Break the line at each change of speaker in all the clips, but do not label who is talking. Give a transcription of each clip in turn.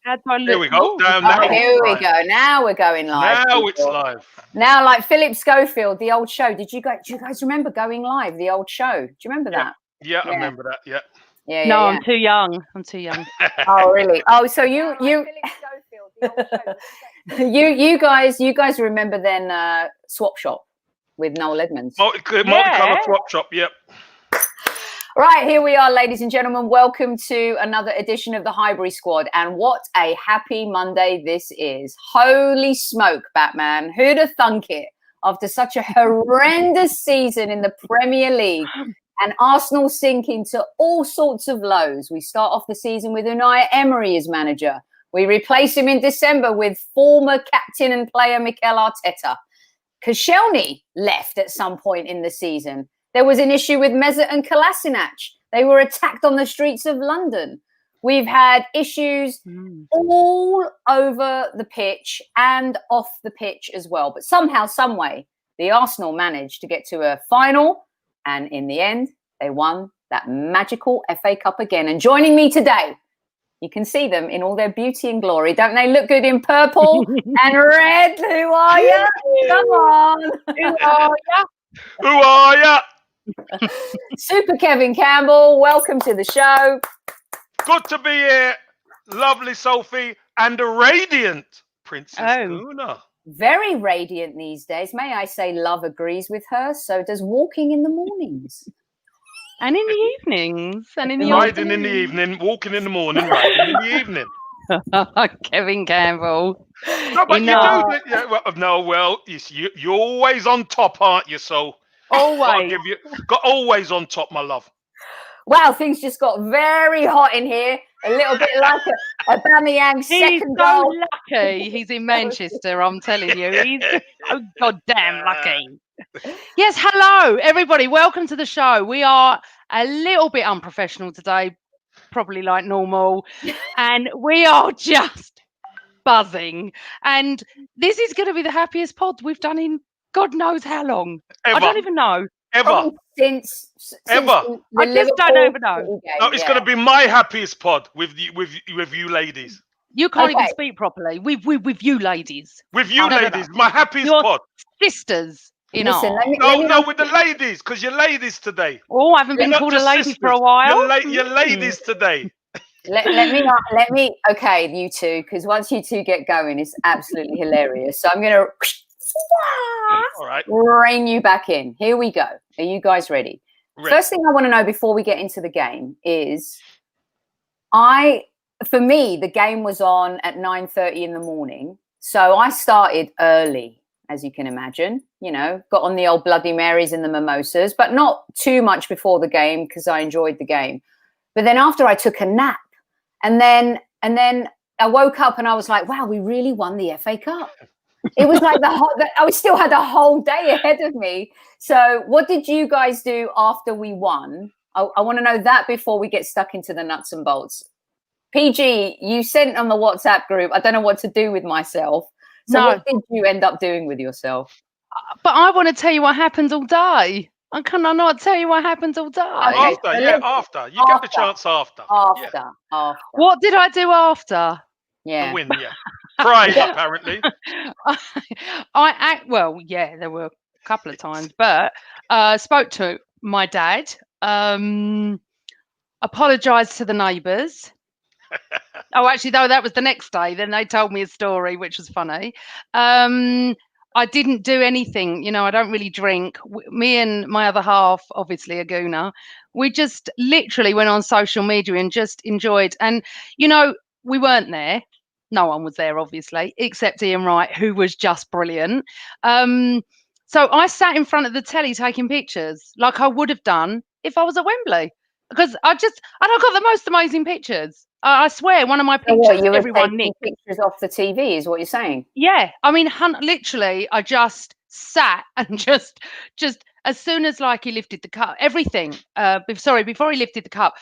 How do I look?
Here we go.
Here we go. Now we're going live.
Now it's live.
Now, like Philip Schofield, the old show. Do you guys remember Going Live, the old show? Do you remember that?
Yeah, I remember that. Yeah.
Yeah.
No, I'm too young. I'm too young.
Oh, really? Oh, so you guys remember then Swap Shop with Noel Edmonds?
Multicolour Swap Shop. Yep.
Right, here we are, ladies and gentlemen. Welcome to another edition of the Highbury Squad. And what a happy Monday this is. Holy smoke, Batman. Who'd have thunk it after such a horrendous season in the Premier League and Arsenal sinking to all sorts of lows. We start off the season with Unai Emery as manager. We replace him in December with former captain and player Mikel Arteta. Koscielny left at some point in the season. There was an issue with Mesut and Kolasinac. They were attacked on the streets of London. We've had issues all over the pitch and off the pitch as well. But somehow, some way, the Arsenal managed to get to a final. And in the end, they won that magical FA Cup again. And joining me today, you can see them in all their beauty and glory. Don't they look good in purple and red? Who are you? Come on. Who are you?
Who are you?
Super Kevin Campbell, welcome to the show.
Good to be here. Lovely Sophie and a radiant Princess Una.
Very radiant these days. May I say love agrees with her. So does walking in the mornings.
And in the evenings. And in the
riding in the evening, walking in the morning, riding in the evening.
Kevin Campbell.
No, but you do. Yeah, you're always on top, aren't you? So
always.
Got always on top, my love.
Wow, things just got very hot in here. A little bit like a Aubameyang second goal.
He's so lucky he's in Manchester, I'm telling you. He's so goddamn lucky. Yes, hello, everybody. Welcome to the show. We are a little bit unprofessional today, probably like normal. And we are just buzzing. And this is going to be the happiest pod we've done in God knows how long.
Ever.
I don't even know.
Ever.
Since
I just don't even know.
No, it's going to be my happiest pod with you ladies.
You can't even speak properly. With you ladies.
With you ladies, my happiest pod.
Sisters.
Listen,
no, with the ladies, because you're ladies today.
Oh, I haven't been called a lady for a while.
You're ladies today.
Let me. Okay, you two, because once you two get going, it's absolutely hilarious. So I'm going to.
All right.
Rein you back in. Here we go. Are you guys ready? First thing I want to know before we get into the game is, for me, the game was on at 9:30 in the morning. So I started early, as you can imagine. You know, got on the old Bloody Marys and the mimosas, but not too much before the game because I enjoyed the game. But then after I took a nap, and then I woke up and I was like, wow, we really won the FA Cup. It was like I still had a whole day ahead of me. So what did you guys do after we won? I want to know that before we get stuck into the nuts and bolts. PG, you sent on the WhatsApp group, I don't know what to do with myself. So what did you end up doing with yourself?
But I want to tell you what happened all day. I cannot not tell you what happened all day.
Okay,
after. You get the chance after.
After.
What did I do after?
Yeah.
The win, yeah. Cried, apparently.
There were a couple of times, but spoke to my dad, apologised to the neighbours. Oh, actually, though, that was the next day. Then they told me a story, which was funny. I didn't do anything. You know, I don't really drink. Me and my other half, obviously, Aguna, we just literally went on social media and just enjoyed. And, you know, we weren't there. No one was there, obviously, except Ian Wright, who was just brilliant. So I sat in front of the telly taking pictures like I would have done if I was at Wembley, because I got the most amazing pictures. I swear, one of my pictures,
you were
everyone
taking pictures off the TV, is what you're saying?
Yeah, I mean, literally, I just sat and just as soon as like he lifted the cup, everything. Before he lifted the cup,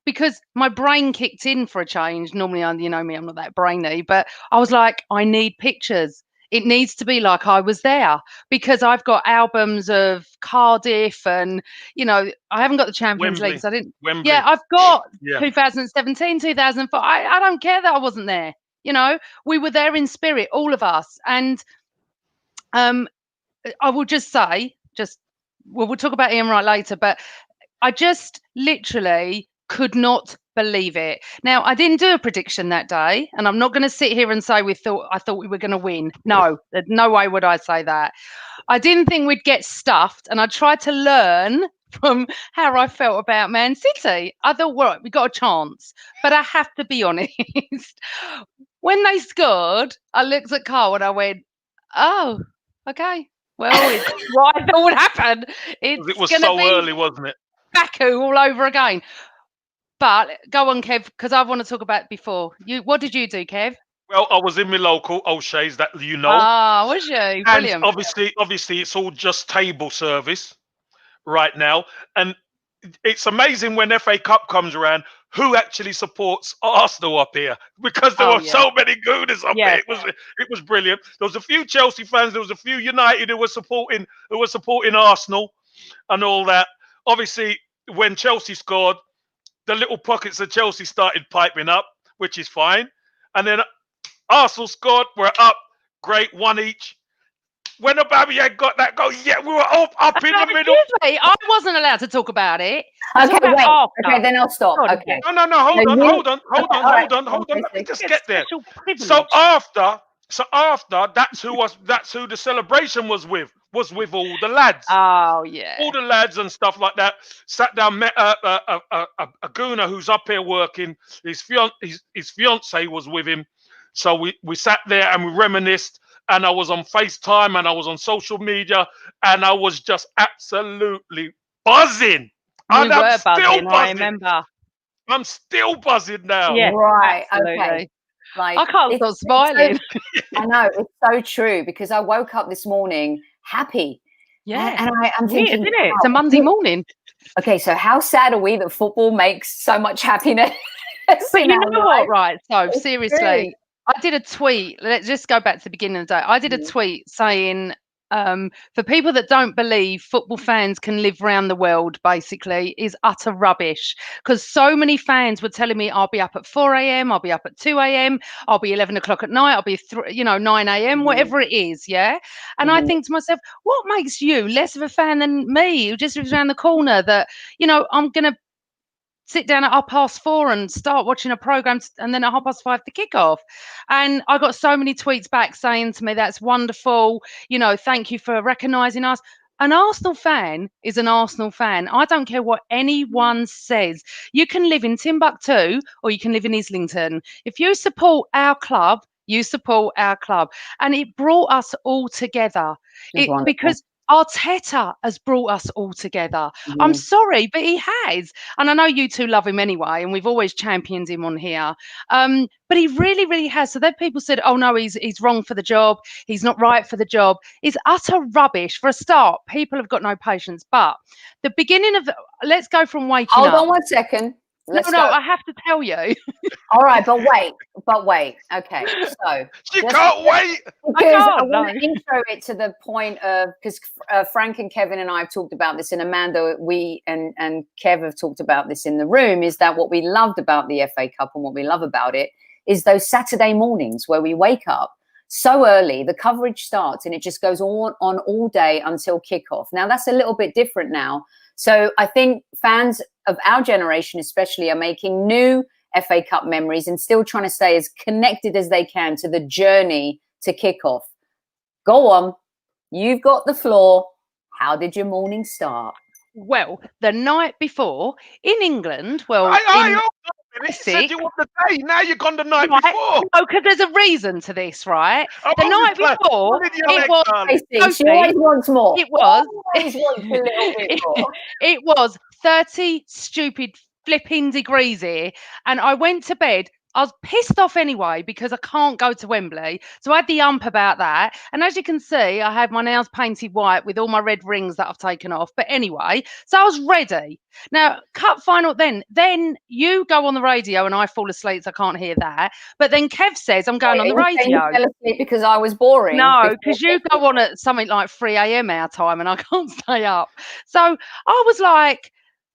because my brain kicked in for a change. Normally, you know me, I'm not that brainy, but I was like, I need pictures. it needs to be like I was there, because I've got albums of Cardiff and, I haven't got the Champions League. So I didn't.
Wembley.
Yeah, I've got
Yeah.
2017, 2004. I don't care that I wasn't there. We were there in spirit, all of us. And I will just say, we'll talk about Ian Wright later, but I just literally could not believe it. Now, I didn't do a prediction that day, and I'm not going to sit here and say I thought we were going to win. No, no way would I say that. I didn't think we'd get stuffed, and I tried to learn from how I felt about Man City. I thought, well, we got a chance, but I have to be honest. When they scored, I looked at Carl and I went, "Oh, okay. Well, it's what I thought would happen.
It was so early, wasn't it?
Baku all over again." But go on, Kev, because I want to talk about before. What did you do, Kev?
Well, I was in my local O'Shea's, that you know.
Ah, was you? Brilliant.
And obviously, it's all just table service right now. And it's amazing when FA Cup comes around, who actually supports Arsenal up here, because there were so many Gooners up here. It was brilliant. There was a few Chelsea fans, there was a few United who were supporting Arsenal and all that. Obviously, when Chelsea scored, the little pockets of Chelsea started piping up, which is fine. And then Arsenal scored, we're up, great, 1 each. When Aubameyang got that goal, we were up in the middle.
I wasn't allowed to talk about it.
Okay, wait. Okay, then I'll stop. Okay.
No, hold on. Let me just get there. So after, that's who the celebration was with all the lads.
Oh yeah.
All the lads and stuff like that. Sat down, met a gooner who's up here working. His fiance was with him. So we sat there and we reminisced. And I was on FaceTime and I was on social media and I was just absolutely buzzing.
You were buzzing, I remember.
I'm still buzzing now.
Yeah,
right.
Absolutely.
Okay.
Like, I can't stop smiling.
I know, it's so true, because I woke up this morning happy.
Yeah.
And I'm thinking,
isn't it? It's a Monday morning.
Okay, so how sad are we that football makes so much happiness?
But you know what, right? So seriously, I did a tweet. Let's just go back to the beginning of the day. I did a tweet saying, for people that don't believe football fans can live around the world, basically, is utter rubbish. Because so many fans were telling me, I'll be up at 4 a.m., I'll be up at 2 a.m., I'll be 11 o'clock at night, I'll be 9 a.m., whatever it is, yeah? And I think to myself, what makes you less of a fan than me, who just lives around the corner, that, I'm going to sit down at 4:30 and start watching a program, and then at 5:30 the kickoff. And I got so many tweets back saying to me, that's wonderful, thank you for recognizing us. An Arsenal fan is an Arsenal fan. I don't care what anyone says. You can live in Timbuktu or you can live in Islington. If you support our club, you support our club. And it brought us all together. Because Arteta has brought us all together. I'm sorry, but he has. And I know you two love him anyway, and we've always championed him on here. But he really, really has. So then people said, oh, no, he's wrong for the job. He's not right for the job. It's utter rubbish. For a start, people have got no patience. But the beginning of let's go from waking up.
Hold on 1 second.
No, I have to tell you.
All right, but wait. Okay, so
you can't wait.
Because I want to intro it to the point of, because Frank and Kevin and I have talked about this, and Amanda, we and Kev have talked about this in the room, is that what we loved about the FA Cup and what we love about it is those Saturday mornings where we wake up so early, the coverage starts and it just goes on all day until kickoff. Now that's a little bit different now. So I think fans of our generation especially are making new FA Cup memories and still trying to stay as connected as they can to the journey to kickoff. Go on. You've got the floor. How did your morning start?
Well, the night before in England,
you said you want the day. Now you've gone the night before.
No, because there's a reason to this, right? The night before,
she always wants more.
It was.
Always wants a little bit more.
It was 30 stupid flipping degrees here, and I went to bed I was pissed off anyway because I can't go to Wembley. So I had the ump about that. And as you can see, I had my nails painted white with all my red rings that I've taken off. But anyway, so I was ready. Now, cup final then you go on the radio and I fall asleep, so I can't hear that. But then Kev says I'm going on the radio.
You fell asleep because I was boring.
No, because you go on at something like 3 a.m. our time and I can't stay up. So I was like,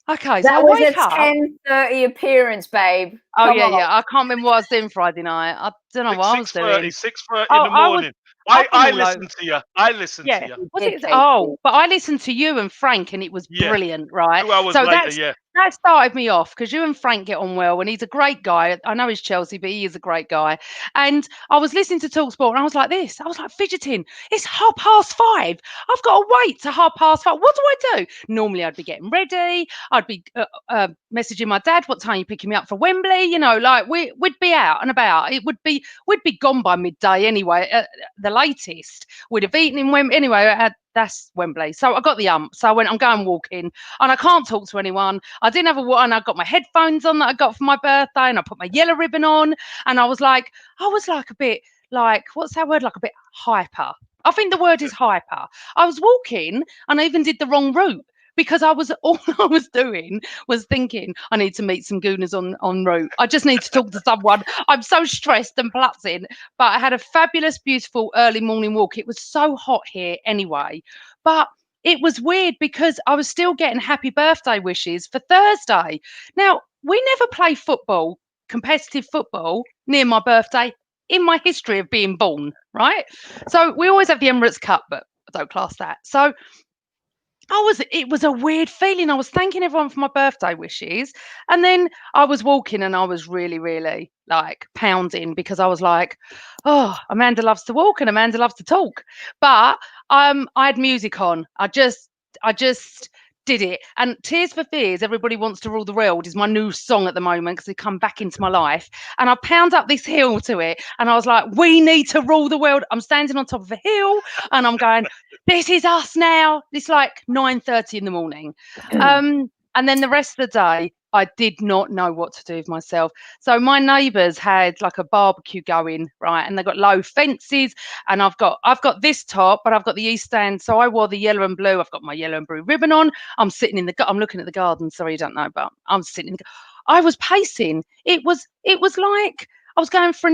okay, so
that
I
was
wake
a
up.
10:30 appearance, babe.
Oh, yeah. I can't remember what I was doing Friday night. I don't know what I was doing.
6:30 in the morning. I listened to you. I listened to you.
Was it? Oh, but I listened to you and Frank, and it was brilliant, right?
2 hours later,
that started me off because you and Frank get on well, and he's a great guy. I know he's Chelsea, but he is a great guy. And I was listening to TalkSport, and I was like this. I was like fidgeting. It's 5:30. I've got to wait to 5:30. What do I do? Normally, I'd be getting ready. I'd be messaging my dad. What time are you picking me up for Wembley? You know, like we'd be out and about. We'd be gone by midday anyway. The latest. We'd have eaten in Wembley anyway. That's Wembley. So I got the ump. So I went, I'm going walking and I can't talk to anyone. I didn't have and I got my headphones on that I got for my birthday and I put my yellow ribbon on and I was like a bit like, what's that word? Like a bit hyper. I think the word is hyper. I was walking and I even did the wrong route because all I was doing was thinking I need to meet some gooners en route. I just need to talk to someone. I'm so stressed and plutzing. But I had a fabulous, beautiful early morning walk. It was so hot here anyway. But it was weird because I was still getting happy birthday wishes for Thursday. Now, we never play football, competitive football, near my birthday in my history of being born, right? So we always have the Emirates Cup, but I don't class that. So it was a weird feeling. I was thanking everyone for my birthday wishes. And then I was walking and I was really, really like pounding because I was like, oh, Amanda loves to walk and Amanda loves to talk. But I had music on. I just did it. And Tears for Fears, Everybody Wants to Rule the World is my new song at the moment because it come back into my life. And I pound up this hill to it. And I was like, we need to rule the world. I'm standing on top of a hill and I'm going, this is us now. It's like 9:30 in the morning. And then the rest of the day, I did not know what to do with myself. So my neighbours had like a barbecue going, right? And they've got low fences and I've got this top, but I've got the East Stand. So I wore the yellow and blue. I've got my yellow and blue ribbon on. I'm sitting I'm looking at the garden. Sorry, you don't know, but I'm sitting in I was pacing. It was like I was going for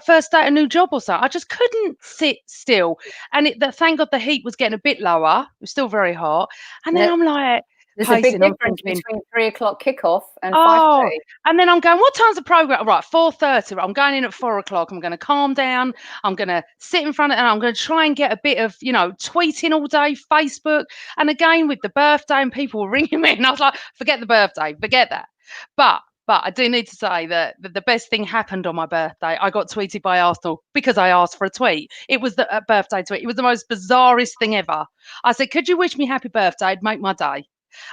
first day at a new job or something. I just couldn't sit still. And thank God the heat was getting a bit lower. It was still very hot. And then I'm like,
there's a big difference between 3 o'clock kickoff and 5:30.
And then I'm going, what time's the programme? Right, 4:30. I'm going in at 4 o'clock. I'm going to calm down. I'm going to sit in front of it and I'm going to try and get a bit of, tweeting all day, Facebook. And again, with the birthday and people were ringing me and I was like, forget the birthday, forget that. But I do need to say that the best thing happened on my birthday. I got tweeted by Arsenal because I asked for a tweet. It was a birthday tweet. It was the most bizarrest thing ever. I said, could you wish me happy birthday? It'd make my day.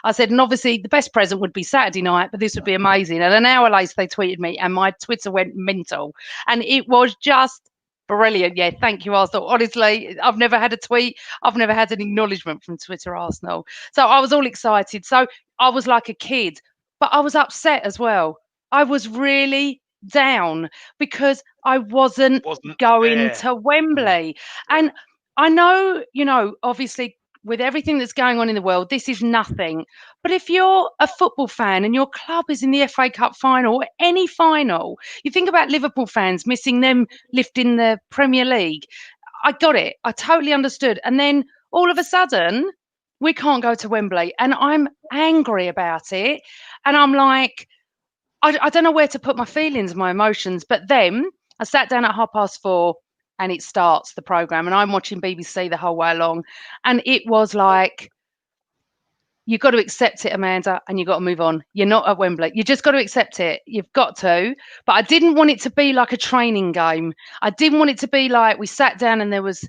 I said, and obviously the best present would be Saturday night, but this would be amazing. And an hour later, they tweeted me and my Twitter went mental. And it was just brilliant. Yeah, thank you, Arsenal. Honestly, I've never had a tweet. I've never had an acknowledgement from Twitter Arsenal. So I was all excited. So I was like a kid, but I was upset as well. I was really down because I wasn't going to Wembley. And I know, obviously, with everything that's going on in the world, this is nothing. But if you're a football fan and your club is in the FA Cup final or any final, you think about Liverpool fans missing them lifting the Premier League. I got it. I totally understood. And then all of a sudden, we can't go to Wembley. And I'm angry about it. And I'm like, I don't know where to put my feelings, my emotions. But then I sat down at 4:30. And it starts the programme and I'm watching BBC the whole way along. And it was like, you've got to accept it, Amanda, and you've got to move on. You're not at Wembley. You just got to accept it. You've got to. But I didn't want it to be like a training game. I didn't want it to be like we sat down and there was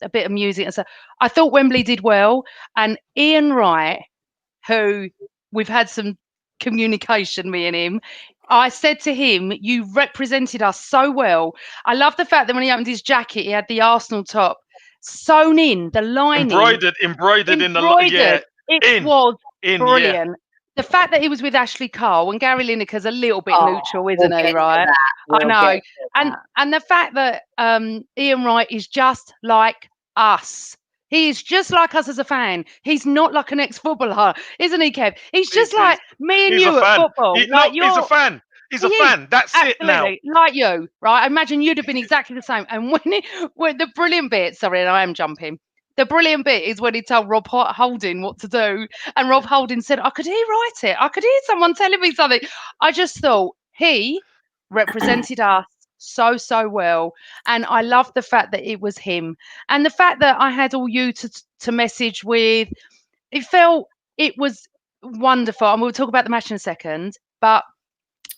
a bit of music. And so I thought Wembley did well. And Ian Wright, who we've had some communication, me and him, I said to him, you represented us so well. I love the fact that when he opened his jacket, he had the Arsenal top sewn in, the lining.
Embroidered in the... Yeah,
it was brilliant. the fact that he was with Ashley Cole and Gary Lineker's a little bit neutral, isn't he? Right? I know. And the fact that Ian Wright is just like us. He is just like us as a fan. He's not like an ex-footballer, isn't he, Kev? He's just like me and you at football.
He's a fan. He's a fan. That's it now.
Like you, right? I imagine you'd have been exactly the same. And when the brilliant bit, sorry, and I am jumping. The brilliant bit is when he told Rob Holding what to do. And Rob Holding said, I could hear write it. I could hear someone telling me something. I just thought he represented us so well. And I love the fact that it was him. And the fact that I had all you to message with, it was wonderful. And we'll talk about the match in a second. But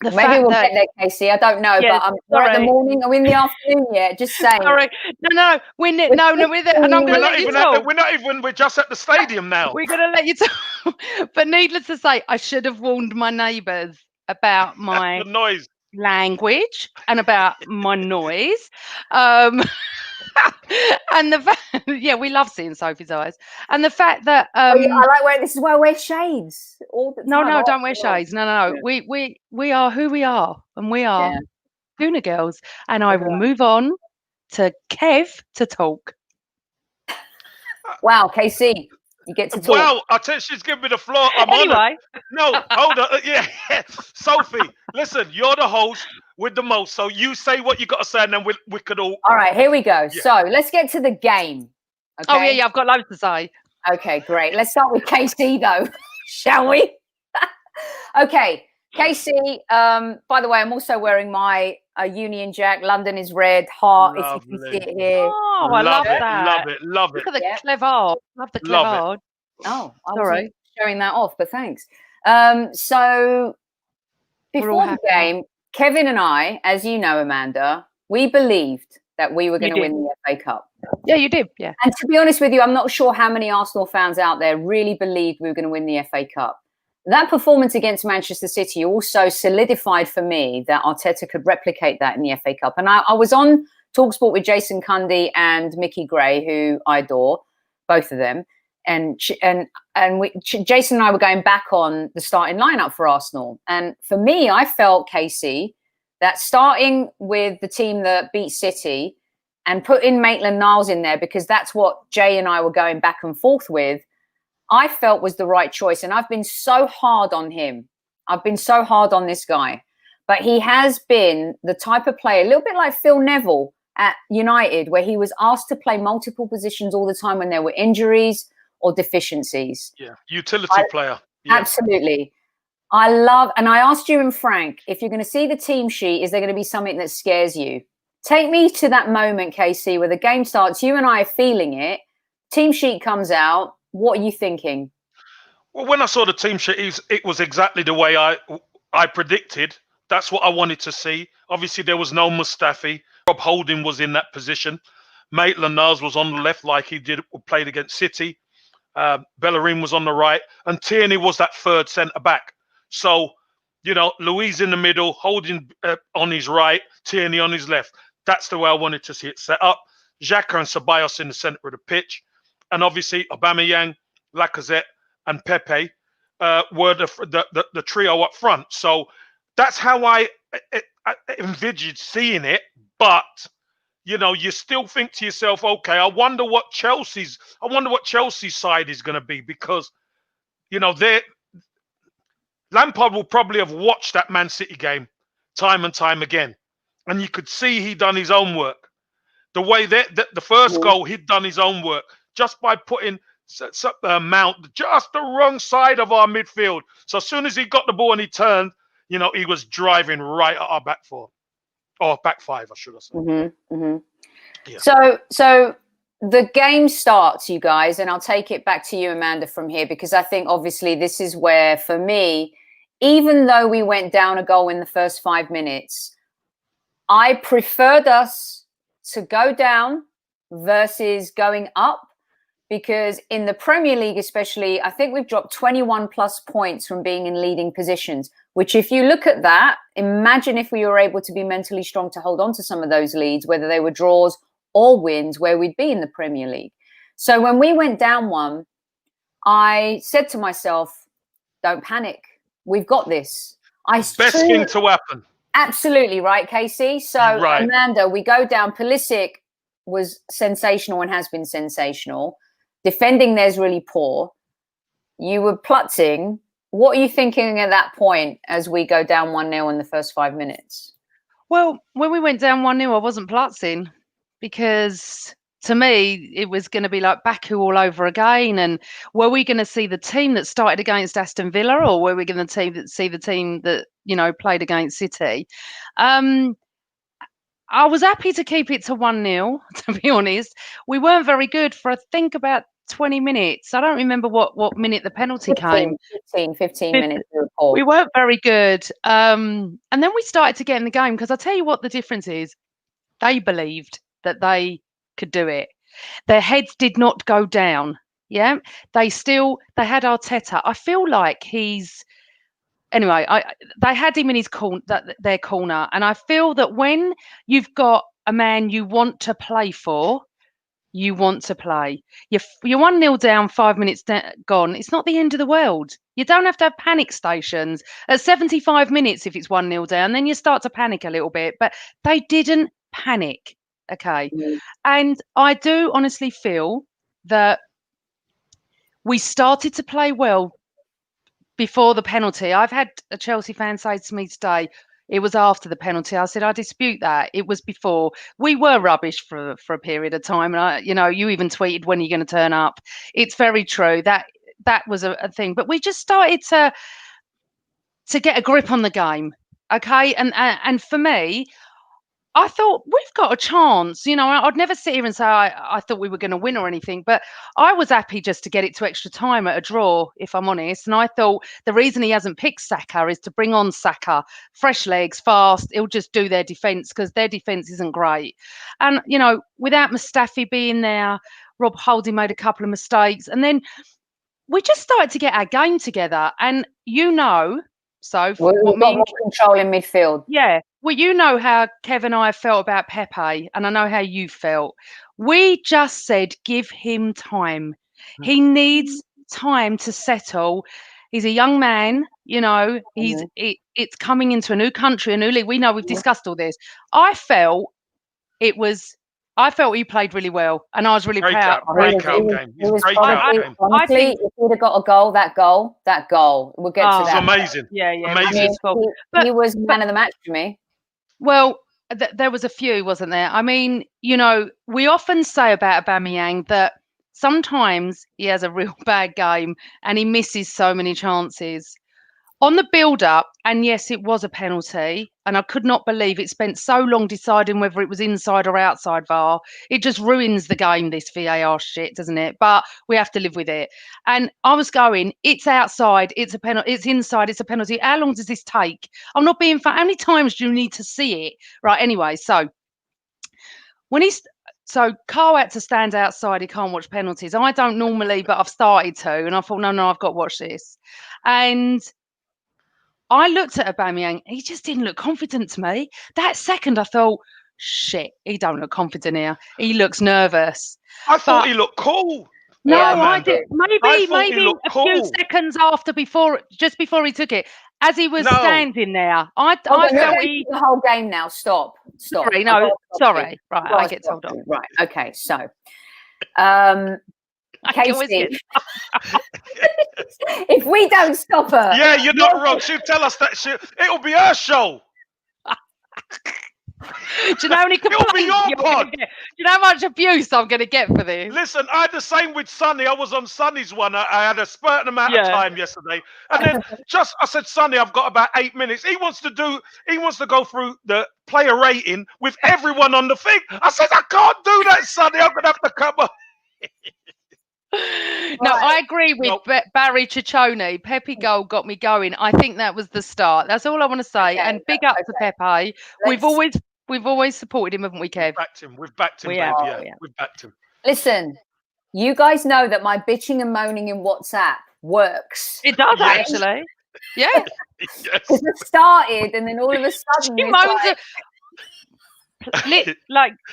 maybe we'll get there, Casey. I don't know, but we're at the morning. Are we in the afternoon yet? Just saying.
Sorry, no, we're there, and I'm going to let you talk.
We're just at the stadium now.
We're going to let you talk. But needless to say, I should have warned my neighbours about my
the noise
language and about my noise. And the fact, we love seeing Sophie's eyes, and the fact that
I like wearing. This is why I wear shades all the time.
No, don't wear shades. No. Yeah. We are who we are, and we are Gooner girls. And I will move on to Kev to talk.
Wow, KC, you get to talk.
Wow, I tell you, she's giving me the floor. I'm
anyway.
No, hold on. Yeah, Sophie, listen, you're the host with the most, so you say what you got to say, and then we could all.
All right, here we go. Yeah. So let's get to the game. Okay?
Oh yeah, I've got loads to say.
Okay, great. Let's start with KC though, shall we? Okay, KC. By the way, I'm also wearing my Union Jack. London is red heart.
Lovely.
If you can see it here.
Oh, I love that.
Love it.
Look at the clever. Love the clever.
Oh, I
was
showing that off, but thanks. So before the game, Kevin and I, as you know, Amanda, we believed that we were going to win the FA Cup.
Yeah, you did. Yeah.
And to be honest with you, I'm not sure how many Arsenal fans out there really believed we were going to win the FA Cup. That performance against Manchester City also solidified for me that Arteta could replicate that in the FA Cup. And I was on TalkSport with Jason Cundy and Mickey Gray, who I adore, both of them. And Jason and I were going back on the starting lineup for Arsenal. And for me, I felt, Casey, that starting with the team that beat City and putting Maitland-Niles in there, because that's what Jay and I were going back and forth with, I felt was the right choice. And I've been so hard on him. I've been so hard on this guy. But he has been the type of player, a little bit like Phil Neville at United, where he was asked to play multiple positions all the time when there were injuries or deficiencies.
Yeah, utility player. Yeah.
Absolutely. And I asked you and Frank, if you're going to see the team sheet, is there going to be something that scares you? Take me to that moment, KC, where the game starts, you and I are feeling it, team sheet comes out. What are you thinking?
Well, when I saw the team sheet, it was exactly the way I predicted. That's what I wanted to see. Obviously, there was no Mustafi. Rob Holding was in that position. Maitland-Niles was on the left like he played against City. Bellerin was on the right. And Tierney was that third centre-back. So, Louise in the middle, Holding on his right, Tierney on his left. That's the way I wanted to see it set up. Xhaka and Ceballos in the centre of the pitch. And obviously, Aubameyang, Lacazette, and Pepe were the trio up front. So that's how I envisaged seeing it. But you still think to yourself, okay, I wonder what Chelsea's side is going to be, because Lampard will probably have watched that Man City game time and time again, and you could see he'd done his own work. The way that the first goal, he'd done his own work just by putting Mount just the wrong side of our midfield. So as soon as he got the ball and he turned, he was driving right at our back four, or back five, I should have said.
Mm-hmm, mm-hmm. Yeah. So the game starts, you guys, and I'll take it back to you, Amanda, from here, because I think obviously this is where, for me, even though we went down a goal in the first 5 minutes, I preferred us to go down versus going up, because in the Premier League especially, I think we've dropped 21 plus points from being in leading positions, which if you look at that, imagine if we were able to be mentally strong to hold on to some of those leads, whether they were draws or wins, where we'd be in the Premier League. So when we went down one, I said to myself, don't panic. We've got this.
Best thing to happen.
Absolutely right, Casey. So,
right.
Amanda, we go down. Pulisic was sensational and has been sensational. Defending there's really poor. You were plutzing. What are you thinking at that point as we go down 1-0 in the first 5 minutes?
Well, when we went down 1-0, I wasn't plutzing because to me, it was going to be like Baku all over again. And were we going to see the team that started against Aston Villa, or were we going to see the team that, played against City? I was happy to keep it to 1-0, to be honest. We weren't very good for, I think, about 20 minutes. I don't remember what minute the penalty came.
15 minutes.
We weren't very good. And then we started to get in the game because I'll tell you what the difference is. They believed that they could do it. Their heads did not go down. Yeah. They had Arteta. I feel like anyway, they had him in their corner. And I feel that when you've got a man you want to play for, you want to play. You're 1-0 down, 5 minutes gone. It's not the end of the world. You don't have to have panic stations. At 75 minutes, if it's 1-0 down, then you start to panic a little bit. But they didn't panic. Okay. And I do honestly feel that we started to play well before the penalty. I've had a Chelsea fan say to me today, it was after the penalty. I said, I dispute that. It was before. We were rubbish for a period of time. And, you even tweeted, when are you going to turn up? It's very true. That was a thing. But we just started to get a grip on the game. Okay. And for me, I thought we've got a chance. I'd never sit here and say I thought we were going to win or anything, but I was happy just to get it to extra time at a draw, if I'm honest. And I thought the reason he hasn't picked Saka is to bring on Saka, fresh legs, fast. He'll just do their defence because their defence isn't great. And, without Mustafi being there, Rob Holding made a couple of mistakes. And then we just started to get our game together. And so
we've got more control in midfield.
Yeah. Well, you know how Kev and I felt about Pepe, and I know how you felt. We just said, give him time. He needs time to settle. He's a young man, it's coming into a new country, a new league. We know we've discussed all this. I felt he played really well, and I was really proud.
Breakout game.
Honestly, if he'd have got a goal, that goal, we'll get to that.
It's amazing.
Yeah,
amazing.
He was man of the match for me.
Well, there was a few, wasn't there? I mean, we often say about Aubameyang that sometimes he has a real bad game and he misses so many chances. On the build-up, and yes, it was a penalty, and I could not believe it spent so long deciding whether it was inside or outside VAR. It just ruins the game, this VAR shit, doesn't it? But we have to live with it. And I was going, it's outside, it's a penalty, it's inside, it's a penalty. How long does this take? I'm not being funny. How many times do you need to see it? Right, anyway, so Carl had to stand outside. He can't watch penalties. I don't normally, but I've started to. And I thought, no, I've got to watch this. And I looked at Aubameyang. He just didn't look confident to me. That second, I thought, shit, he don't look confident here. He looks nervous.
I thought he looked cool.
No, I did. Maybe a
few
seconds just before he took it, as he was standing there. I felt
the whole game now. Stop.
Sorry, no, sorry. Right, I get told off.
Right, okay. So, Casey, if we don't stop her,
yeah, you're not wrong. She'll tell us that it'll be her show.
Do you know how many complaints
It'll be your pod.
Do you know how much abuse I'm going to get for this?
Listen, I had the same with Sonny. I was on Sonny's one. I had a spurt amount of time yesterday, and then I said, Sonny, I've got about 8 minutes. He wants to go through the player rating with everyone on the thing. I said, I can't do that, Sonny. I'm going to have to come up.
No, I agree with Barry Ciccone. Pepe goal got me going. I think that was the start. That's all I want to say. And big up to Pepe. We've always supported him, haven't we, Kev?
We've backed him, babe. We've backed him.
Listen, you guys know that my bitching and moaning in WhatsApp works.
It does, actually. Yeah.
Because it started, and then all of a sudden,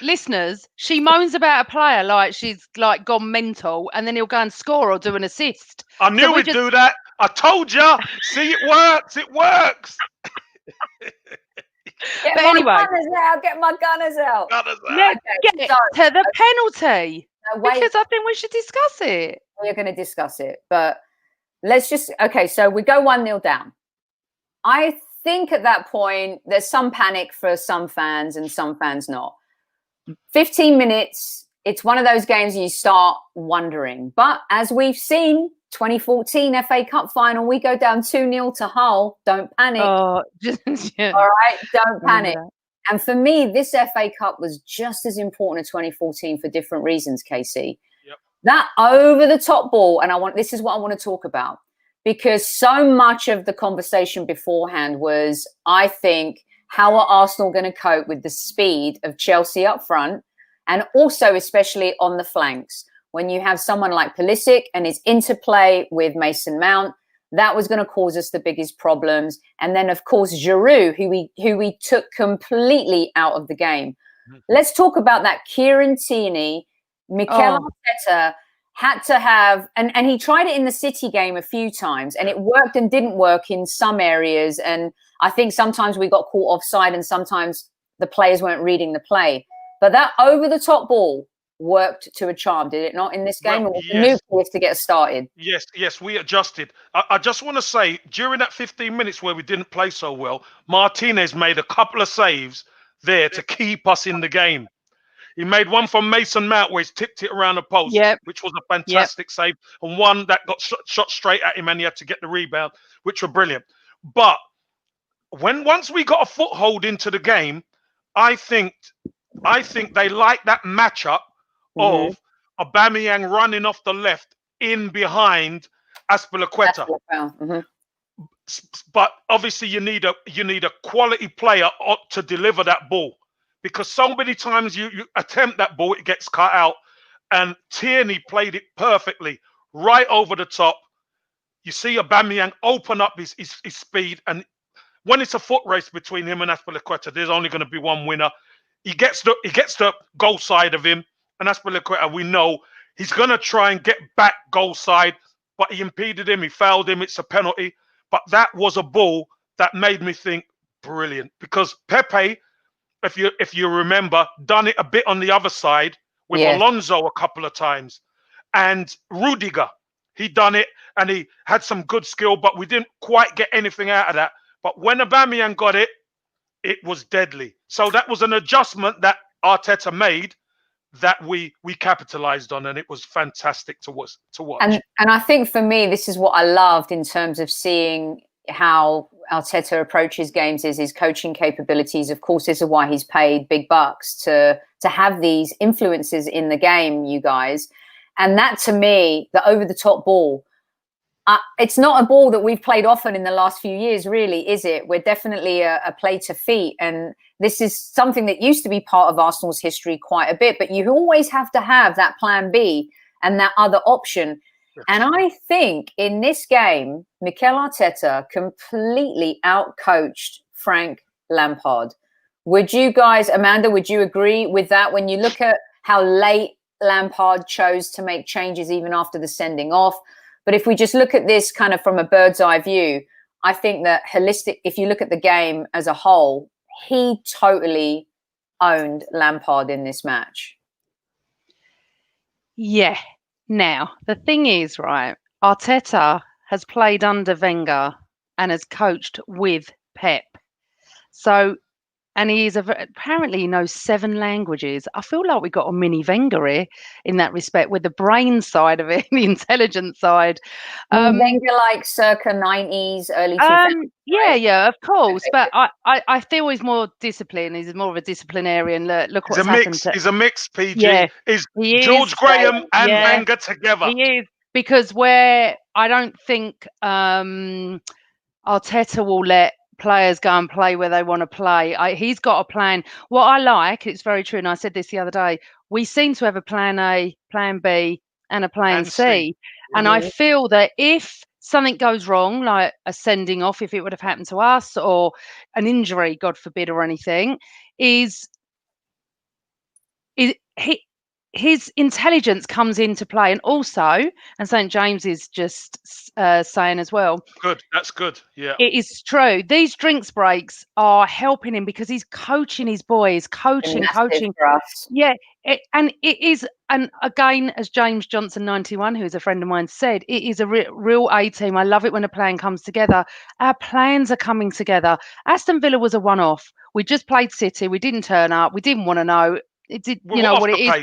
listeners, she moans about a player like she's like gone mental, and then he'll go and score or do an assist.
I knew we'd do that. I told you. See, it works. It works.
Get
But
my
anyway.
gunners out. Get my gunners out.
Let's get
so-
to the penalty.
Wait,
Because I think we should discuss it.
we're going to discuss it, but let's just so we go 1-0 down. I think at that point there's some panic for some fans and some fans not. 15 minutes, it's one of those games you start wondering. But as we've seen, 2014 FA Cup final, we go down 2-0 to Hull. Don't panic.
Oh, yeah.
All right, don't panic.
Remember
And for me, this FA Cup was just as important as 2014 for different reasons, Casey.
Yep.
That over-the-top ball, and this is what I want to talk about, because so much of the conversation beforehand was, I think, how are Arsenal going to cope with the speed of Chelsea up front, and also especially on the flanks, when you have someone like Pulisic and his interplay with Mason Mount. That was going to cause us the biggest problems. And then, of course, Giroud, who we took completely out of the game. Let's talk about that. Kieran Tierney, Mikel Arteta had to have, and he tried it in the City game a few times, and it worked and didn't work in some areas. And I think sometimes we got caught offside and sometimes the players weren't reading the play. But that over-the-top ball worked to a charm, did it not, in this game?
Well,
or was the nucleus to get us started?
Yes, we adjusted. I just want to say, during that 15 minutes where we didn't play so well, Martinez made a couple of saves there to keep us in the game. He made one from Mason Mount where he's tipped it around the post, which was a fantastic save, and one that got shot straight at him and he had to get the rebound, which were brilliant. But once we got a foothold into the game, I think they liked that matchup of Aubameyang running off the left in behind Azpilicueta. But obviously you need a quality player to deliver that ball, because so many times you attempt that ball, it gets cut out, and Tierney played it perfectly right over the top. You see Aubameyang open up his speed, and when it's a foot race between him and Azpilicueta, there's only going to be one winner. He gets the goal side of him, and Azpilicueta, we know he's going to try and get back goal side, but he impeded him, he fouled him, it's a penalty. But that was a ball that made me think, brilliant, because Pepe, if you remember, done it a bit on the other side with Alonso a couple of times, and Rudiger, he done it, and he had some good skill, but we didn't quite get anything out of that. But when Aubameyang got it, it was deadly. So that was an adjustment that Arteta made that we capitalized on, and it was fantastic to watch. And
I think for me, this is what I loved in terms of seeing how Arteta approaches games, is his coaching capabilities. Of course, this is why he's paid big bucks to have these influences in the game, you guys. And that, to me, the over-the-top ball, it's not a ball that we've played often in the last few years, really, is it? We're definitely a play to feet. And this is something that used to be part of Arsenal's history quite a bit. But you always have to have that plan B and that other option. And I think in this game, Mikel Arteta completely outcoached Frank Lampard. Would you guys, Amanda, would you agree with that? When you look at how late Lampard chose to make changes even after the sending off. But if we just look at this kind of from a bird's eye view, I think that if you look at the game as a whole, he totally owned Lampard in this match.
Yeah. Now, the thing is, right, Arteta has played under Wenger and has coached with Pep. So, and apparently he knows 7 languages. I feel like we got a mini Wenger here in that respect, with the brain side of it, the intelligence side.
Wenger, like circa 90s, early 2000s.
Yeah, of course. But I feel he's more disciplined. He's more of a disciplinarian. Look what's happened.
He's a mix, PG.
Yeah,
he's George Graham and Wenger together.
He is, because where I don't think Arteta will let players go and play where they want to play. He's got a plan. What I like, it's very true, and I said this the other day, we seem to have a plan A, plan B, and a plan C. And I feel that if something goes wrong, like a sending off, if it would have happened to us, or an injury, God forbid, or anything, his intelligence comes into play, and also, and St James is just saying as well.
Good, that's good. Yeah,
it is true. These drinks breaks are helping him because he's coaching his boys, coaching.
For us.
Yeah, and it is, and again, as James Johnson 91, who is a friend of mine, said, it is a real A team. I love it when a plan comes together. Our plans are coming together. Aston Villa was a one-off. We just played City. We didn't turn up. We didn't want to know. It did,
we what it is.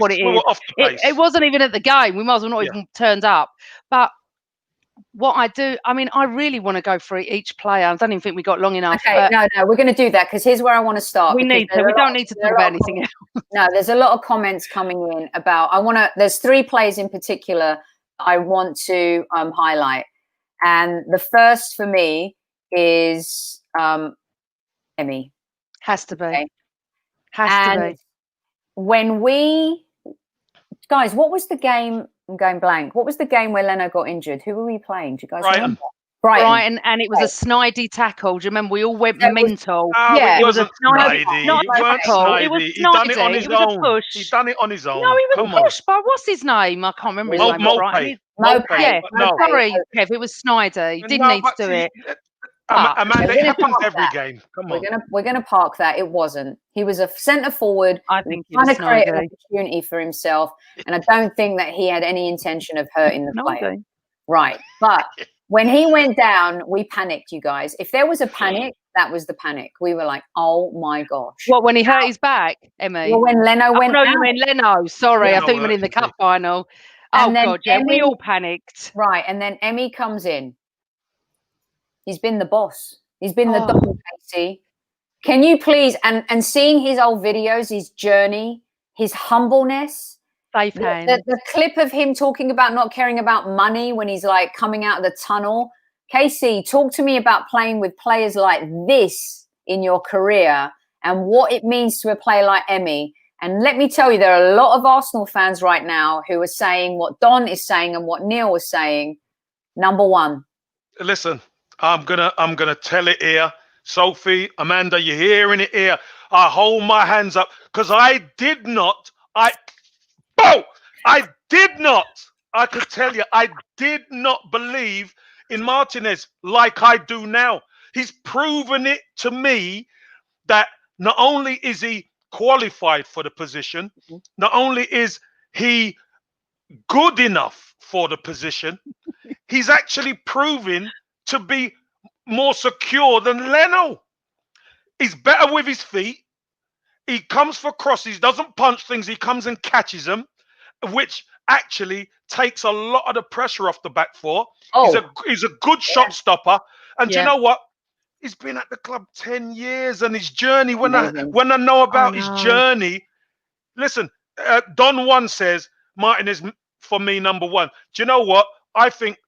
It wasn't even at the game. We might as well not even turned up. But what I do, I mean, I really want to go through each player. I don't even think we got long enough.
Okay, no, we're going to do that because here's where I want to start.
We need to. We don't need to talk about anything else.
No, there's a lot of comments coming in about. There's 3 players in particular I want to highlight, and the first for me is Emmy.
Has to be.
Okay.
Has to be.
When guys, what was the game? I'm going blank. What was the game where Leno got injured? Who were we playing? Do you guys remember?
Brighton, and it was a snidey tackle. Do you remember? We all went mental.
It wasn't snidey.
It was snidey.
He done it on his own.
A push.
He done it on his own.
No, he was pushed by, what's his name? I can't remember his name.
Mopay.
Sorry, Kev, it was snidey. He didn't need to do it.
Amanda, it happens every game. Come on.
We're gonna park that. It wasn't. He was a centre forward.
I think he
trying to create an opportunity for himself, and I don't think that he had any intention of hurting the player. Right, but when he went down, we panicked, you guys. If there was a panic, that was the panic. We were like, "Oh my gosh!"
What, when he hurt his back, Emmy?
Well, when Leno went.
No, you mean Leno? Sorry, I thought you meant in the cup final. Oh God, yeah, we all panicked.
Right, and then Emmy comes in. He's been the boss. He's been the Don, Casey. Can you please, and seeing his old videos, his journey, his humbleness, the clip of him talking about not caring about money when he's like coming out of the tunnel. Casey, talk to me about playing with players like this in your career and what it means to a player like Emmy. And let me tell you, there are a lot of Arsenal fans right now who are saying what Don is saying and what Neil was saying. Number 1.
Listen. I'm gonna tell it here, Sophie, Amanda. You're hearing it here. I hold my hands up because I did not. I could tell you, I did not believe in Martinez like I do now. He's proven it to me that not only is he qualified for the position, not only is he good enough for the position, he's actually proving to be more secure than Leno. He's better with his feet. He comes for crosses, doesn't punch things. He comes and catches them, which actually takes a lot of the pressure off the back four. He's a good shot stopper. And you know what? He's been at the club 10 years, and his journey, when I know about his journey, listen, Don 1 says Martin is, for me, number 1. Do you know what? I think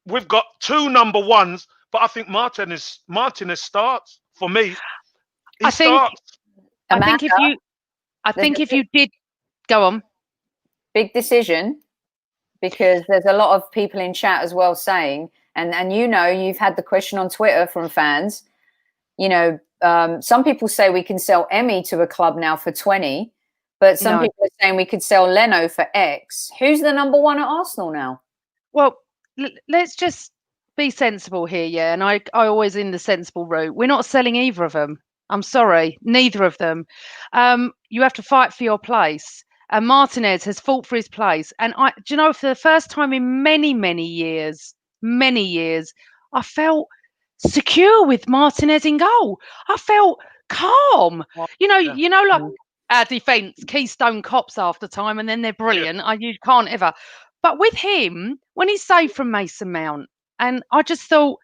we've got 2 number 1s, but I think Martinez starts for me. I think
if
you did go on.
Big decision, because there's a lot of people in chat as well saying, and you know, you've had the question on Twitter from fans. You know, some people say we can sell Emmy to a club now for 20, but some people are saying we could sell Leno for X. Who's the number 1 at Arsenal now?
Well, let's just be sensible here, yeah. And I always in the sensible route. We're not selling either of them. I'm sorry, neither of them. You have to fight for your place. And Martinez has fought for his place. And do you know, for the first time in many years, I felt secure with Martinez in goal. I felt calm. You know, like our defence, Keystone Cops after time, and then they're brilliant. You can't ever. But with him, when he saved from Mason Mount, and I just thought,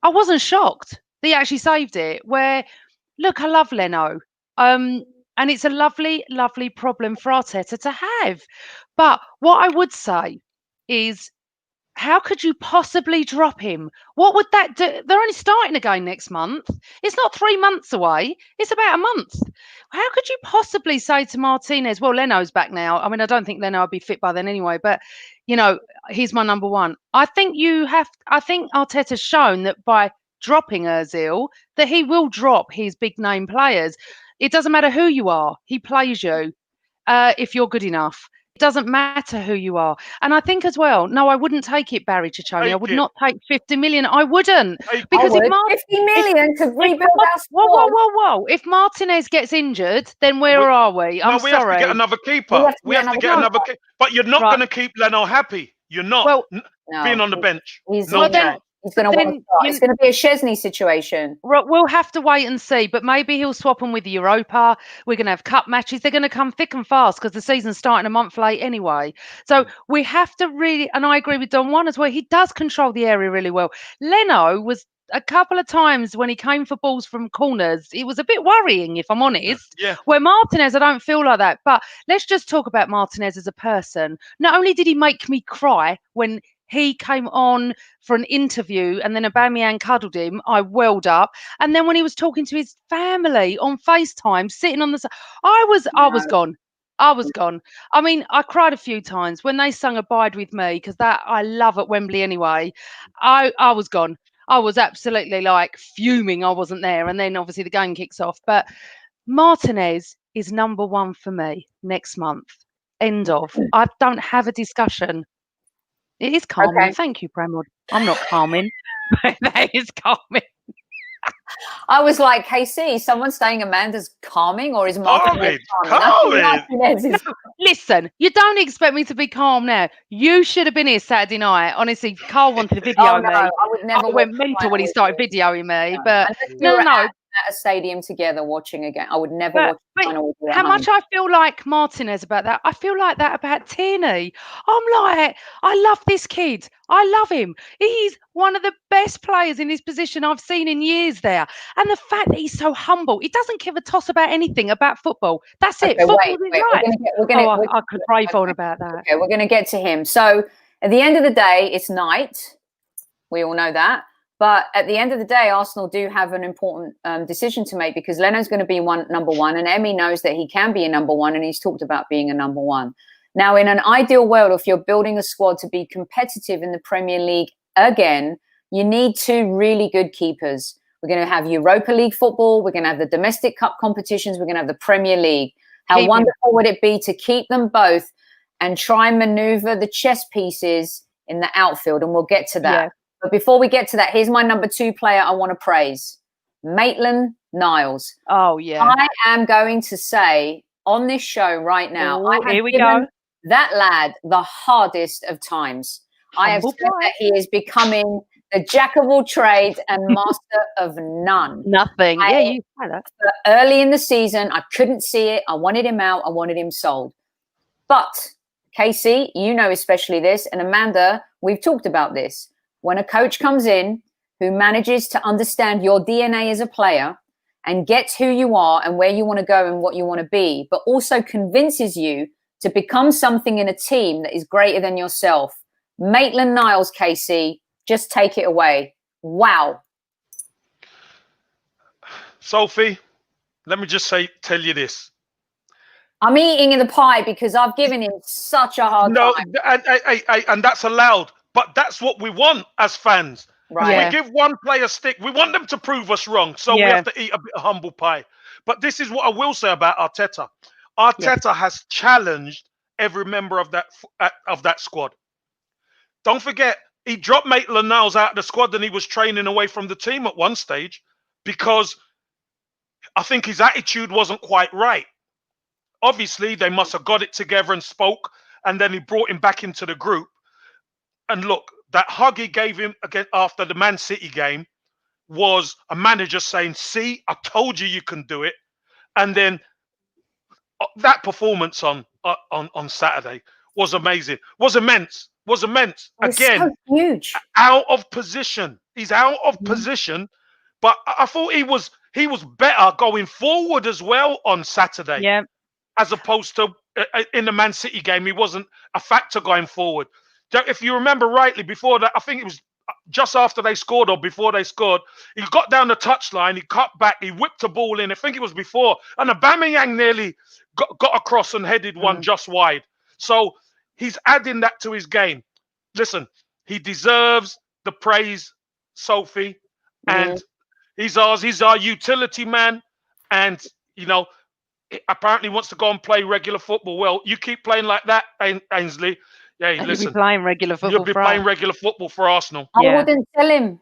I wasn't shocked that he actually saved it. Where, look, I love Leno. And it's a lovely, lovely problem for Arteta to have. But what I would say is, how could you possibly drop him? What would that do? They're only starting again next month. It's not 3 months away. It's about a month. How could you possibly say to Martinez, well, Leno's back now. I mean, I don't think Leno will be fit by then anyway, but, you know, he's my number 1. I think Arteta's shown that by dropping Ozil, that he will drop his big name players. It doesn't matter who you are. He plays you if you're good enough. doesn't matter who you are. And I think as well, no, I wouldn't take it, Barry Ciccone. I would not take 50 million. I wouldn't. Because
I would. 50 million to rebuild our squad.
Whoa. If Martinez gets injured, then where are we? I'm
we
sorry.
have to get another keeper. We have to get another keeper. But you're not going to keep Leno happy. You're not being on the bench.
He's going to want to start. It's going to be a Szczesny situation.
We'll have to wait and see, but maybe he'll swap them with the Europa. We're going to have cup matches. They're going to come thick and fast because the season's starting a month late anyway. So we have to really, and I agree with Don Juan as well, he does control the area really well. Leno was a couple of times when he came for balls from corners, it was a bit worrying, if I'm honest.
Yeah.
Where Martinez, I don't feel like that. But let's just talk about Martinez as a person. Not only did he make me cry when he came on for an interview and then Aubameyang cuddled him, I welled up. And then when he was talking to his family on FaceTime, sitting on the side, I was gone. I was gone. I mean, I cried a few times when they sung Abide With Me, because that I love at Wembley anyway. I was gone. I was absolutely like fuming I wasn't there. And then obviously the game kicks off. But Martinez is number one for me next month. End of. I don't have a discussion. It is calming. Okay. Thank you, Premwood. I'm not calming. That is calming.
I was like, KC, someone's saying Amanda's calming, or is Martinez calming?
Listen, you don't expect me to be calm now. You should have been here Saturday night. Honestly, Carl wanted to video me.
I would never.
I went mental when he started videoing me. But no.
At a stadium together watching again. I would never watch the final with you at
how
home.
much I feel like Martinez about that. I feel like that about Tierney. I'm like, I love this kid. I love him. He's one of the best players in his position I've seen in years there. And the fact that he's so humble, he doesn't give a toss about anything about football. That's it. Football is right. I could rave on about that.
Okay, we're going to get to him. So at the end of the day, it's night. We all know that. But at the end of the day, Arsenal do have an important decision to make, because Leno's going to be number one, and Emi knows that he can be a number one, and he's talked about being a number one. Now, in an ideal world, if you're building a squad to be competitive in the Premier League again, you need two really good keepers. We're going to have Europa League football. We're going to have the domestic cup competitions. We're going to have the Premier League. How wonderful would it be to keep them both and try and maneuver the chess pieces in the outfield? And we'll get to that. Yeah. But before we get to that, here's my number two player I want to praise, Maitland-Niles.
Oh, yeah.
I am going to say on this show right now,
here we go.
That lad the hardest of times. I have said that he is becoming the jack of all trades and master of none.
Nothing. Yeah, you said that.
Early in the season, I couldn't see it. I wanted him out. I wanted him sold. But, Casey, you know especially this, and Amanda, we've talked about this. When a coach comes in who manages to understand your DNA as a player and gets who you are and where you want to go and what you want to be, but also convinces you to become something in a team that is greater than yourself. Maitland-Niles, Casey, just take it away. Wow.
Sophie, let me just tell you this.
I'm eating in the pie because I've given him such a hard time.
And that's allowed. But that's what we want as fans.
Right.
Yeah. We give one player stick. We want them to prove us wrong. So we have to eat a bit of humble pie. But this is what I will say about Arteta. Arteta has challenged every member of that squad. Don't forget, he dropped Maitland-Niles out of the squad and he was training away from the team at one stage because I think his attitude wasn't quite right. Obviously, they must have got it together and spoke, and then he brought him back into the group. And look, that hug he gave him again after the Man City game was a manager saying, see, I told you can do it. And then that performance on Saturday was amazing, was immense. Again,
so huge.
Out of position. He's out of position. But I thought he was better going forward as well on Saturday.
Yeah.
As opposed to in the Man City game, he wasn't a factor going forward. If you remember rightly, before that, I think it was just after they scored or before they scored, he got down the touchline, he cut back, he whipped the ball in. I think it was before. And Aubameyang nearly got across and headed one just wide. So he's adding that to his game. Listen, he deserves the praise, Sophie. And he's our utility man. And, you know, apparently wants to go and play regular football. Well, you keep playing like that, Ainsley. Hey,
And
listen,
you'll be playing regular football.
you'll be playing regular football for Arsenal.
I wouldn't tell him.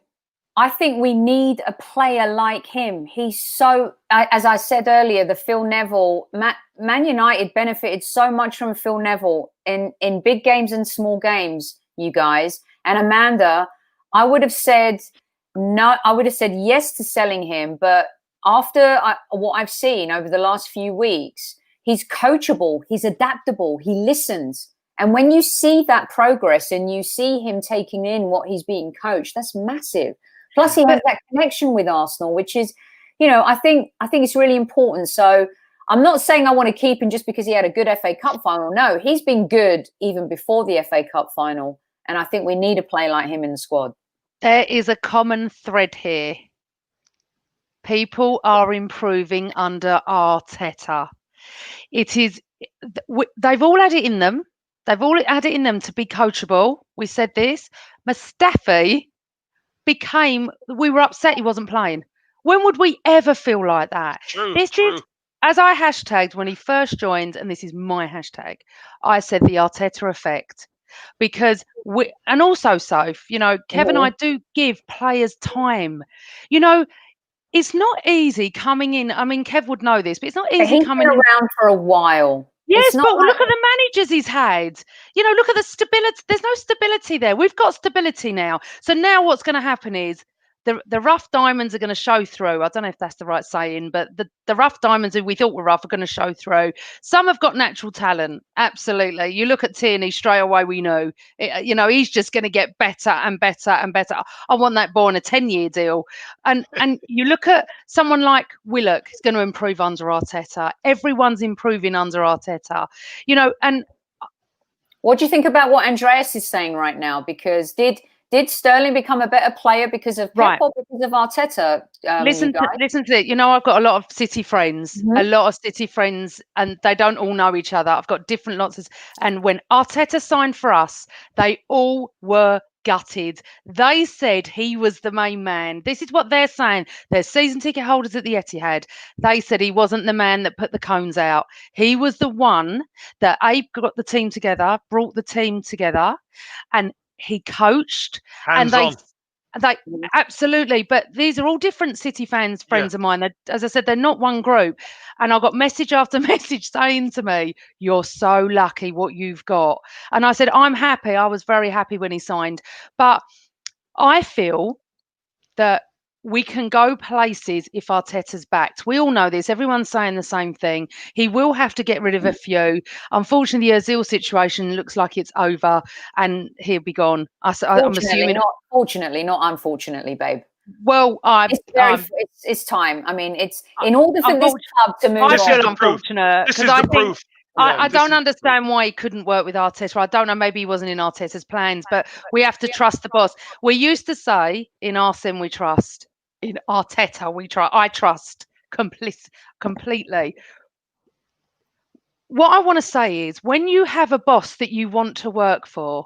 I think we need a player like him. He's so, as I said earlier, the Phil Neville, Man United benefited so much from Phil Neville in big games and small games, you guys. And Amanda, I would have said no. I would have said yes to selling him. But after what I've seen over the last few weeks, he's coachable. He's adaptable. He listens. And when you see that progress and you see him taking in what he's being coached, that's massive. Plus, he has that connection with Arsenal, which is, I think it's really important. So I'm not saying I want to keep him just because he had a good FA Cup final. No, he's been good even before the FA Cup final. And I think we need a player like him in the squad.
There is a common thread here. People are improving under Arteta. They've all had it in them. They've all had it in them to be coachable. We said this. Mustafi we were upset he wasn't playing. When would we ever feel like that?
True.
Is, as I hashtagged when he first joined, and this is my hashtag, I said the Arteta effect. Because and also, Soph, Kev and I do give players time. It's not easy coming in. I mean, Kev would know this, but it's not easy coming in.
He's been around for a while.
Yes, but look at the managers he's had. Look at the stability. There's no stability there. We've got stability now. So now what's going to happen is the rough diamonds are going to show through. I don't know if that's the right saying, but the rough diamonds who we thought were rough are going to show through. Some have got natural talent. Absolutely. You look at Tierney, straight away we know. He's just going to get better and better and better. I want that boy on a 10-year deal. And you look at someone like Willock, who's going to improve under Arteta. Everyone's improving under Arteta. And
what do you think about what Andreas is saying right now? Because did Sterling become a better player because of Pep or because of Arteta?
Listen to it. I've got a lot of City friends, and they don't all know each other. I've got different lots and when Arteta signed for us, they all were gutted. They said he was the main man. This is what they're saying. They're season ticket holders at the Etihad. They said he wasn't the man that put the cones out. He was the one that got the team together, brought the team together, and he coached.
Hands on.
They absolutely, but these are all different City friends of mine. As I said, they're not one group. And I got message after message saying to me, "You're so lucky what you've got." And I said, "I'm happy. I was very happy when he signed." But I feel that we can go places if Arteta's backed. We all know this. Everyone's saying the same thing. He will have to get rid of a few. Unfortunately, the Ozil situation looks like it's over and he'll be gone. I'm assuming.
Fortunately, not unfortunately, babe.
Well,
it's time. I mean, it's in order for this club to move on.
I feel unfortunate
because I think
I don't understand why he couldn't work with Arteta. I don't know. Maybe he wasn't in Arteta's plans, but we have to trust the boss. We used to say, in Arsene we trust. In Arteta we trust. I trust completely. What I want to say is, when you have a boss that you want to work for,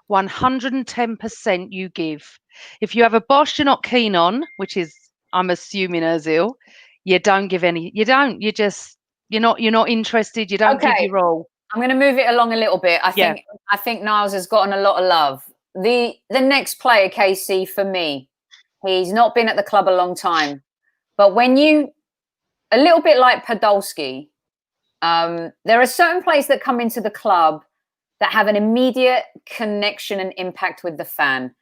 110% you give. If you have a boss you're not keen on, which is, I'm assuming, Ozil, you don't give any. You don't. You're not interested. You don't give your all.
I'm going to move it along a little bit. I think Niles has gotten a lot of love. The next player, KC, for me, he's not been at the club a long time, but when you, a little bit like Podolski, there are certain players that come into the club that have an immediate connection and impact with the fan.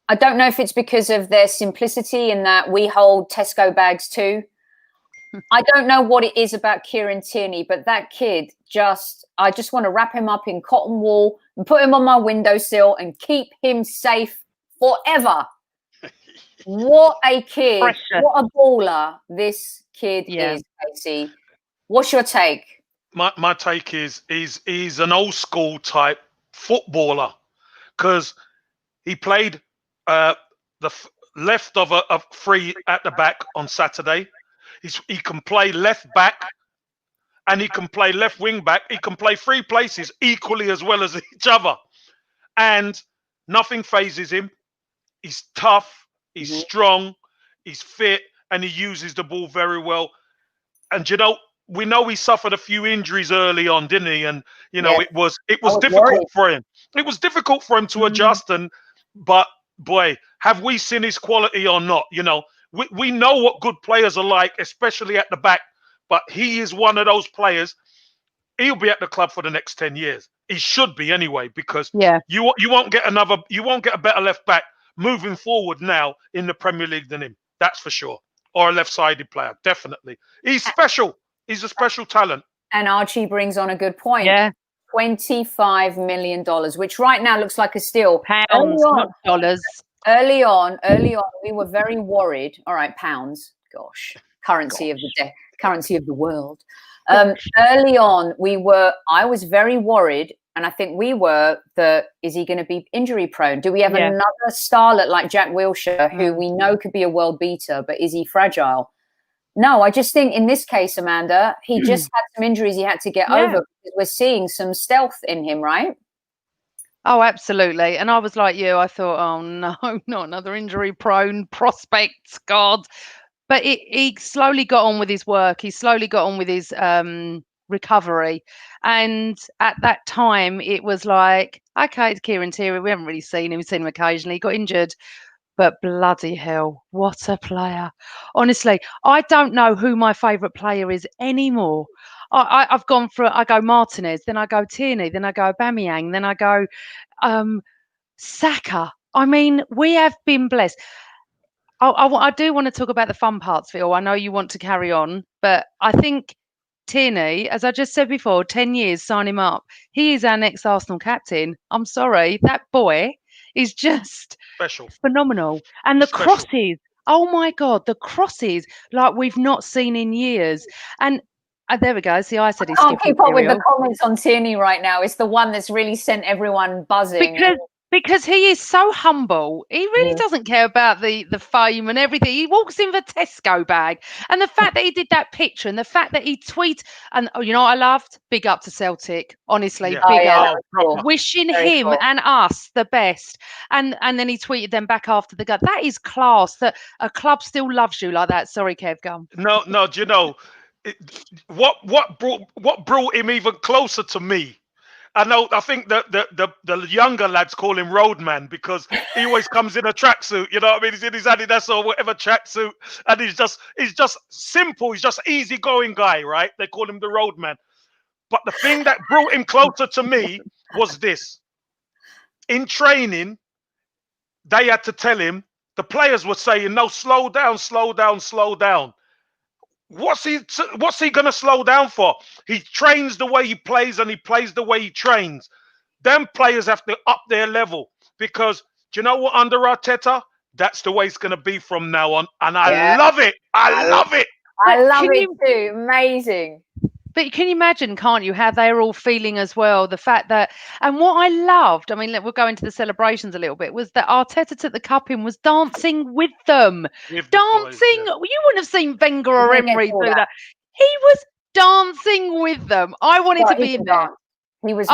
I don't know if it's because of their simplicity in that we hold Tesco bags too. I don't know what it is about Kieran Tierney, but that kid I just want to wrap him up in cotton wool and put him on my windowsill and keep him safe forever. What a kid.
Pressure.
What a baller this kid is, Casey. What's your take?
My take is he's an old school type footballer, because he played the left of a free at the back on Saturday. He can play left back and he can play left wing back. He can play three places equally as well as each other, and nothing phases him. He's tough, he's strong, he's fit, and he uses the ball very well. And we know he suffered a few injuries early on, didn't he? And you know,
Yes.
it was
I was
difficult
worried.
for him. It was difficult for him to adjust. But boy, have we seen his quality or not? You know, we know what good players are like, especially at the back. But he is one of those players. He'll be at the club for the next 10 years. He should be anyway, because you won't get a better left back moving forward now in the Premier League than him. That's for sure. Or a left-sided player, definitely. He's special. He's a special talent.
And Archie brings on a good point.
Yeah.
$25 million, which right now looks like a steal.
Pounds, not dollars.
Early on, we were very worried. All right, pounds. Gosh, currency of the world. Early on, I was very worried, and I think we were, is he going to be injury prone? Do we have another starlet like Jack Wilshere, who we know could be a world beater, but is he fragile? No, I just think in this case, Amanda, he just had some injuries he had to get over, because we're seeing some stealth in him, right?
Oh, absolutely. And I was like you. I thought, oh, no, not another injury-prone prospect, God. But he slowly got on with his work. He slowly got on with his recovery. And at that time, it was like, okay, it's Kieran Tierney. We haven't really seen him. We've seen him occasionally. He got injured. But bloody hell, what a player. Honestly, I don't know who my favourite player is anymore. I go Martinez, then I go Tierney, then I go Aubameyang, then I go Saka. I mean, we have been blessed. I do want to talk about the fun parts, Phil. I know you want to carry on, but I think Tierney, as I just said before, 10 years, sign him up. He is our next Arsenal captain. I'm sorry, that boy is just
special,
phenomenal. And the crosses, oh my God, the crosses like we've not seen in years. And there we go. See, I said he's
I can't keep up with the comments on Tierney right now. It's the one that's really sent everyone buzzing.
Because he is so humble. He really doesn't care about the fame and everything. He walks in with a Tesco bag. And the fact that he did that picture and the fact that he tweeted, and you know what I loved? Big up to Celtic. Honestly, big up. Wishing him and us the best. And then he tweeted them back after the game. That is class, that a club still loves you like that. Sorry, Kev, go on.
No, do you know, what brought him even closer to me? I think that the younger lads call him Roadman, because he always comes in a tracksuit. You know what I mean? He's in his Adidas or whatever tracksuit, and he's just simple. He's just easygoing guy, right? They call him the Roadman. But the thing that brought him closer to me was this: in training, they had to tell him. The players were saying, "No, slow down, slow down, slow down." What's he going to slow down for? He trains the way he plays, and he plays the way he trains. Them players have to up their level, because do you know what? Under Arteta, that's the way it's going to be from now on, and I love it. I love it.
I love it too. Amazing.
But can you imagine, can't you, how they're all feeling as well? The fact that, and what I loved, I mean, we'll go into the celebrations a little bit, was that Arteta took the cup in, was dancing with them. Dancing. You wouldn't have seen Wenger or Emery do that. He was dancing with them. I wanted to be in there.
He was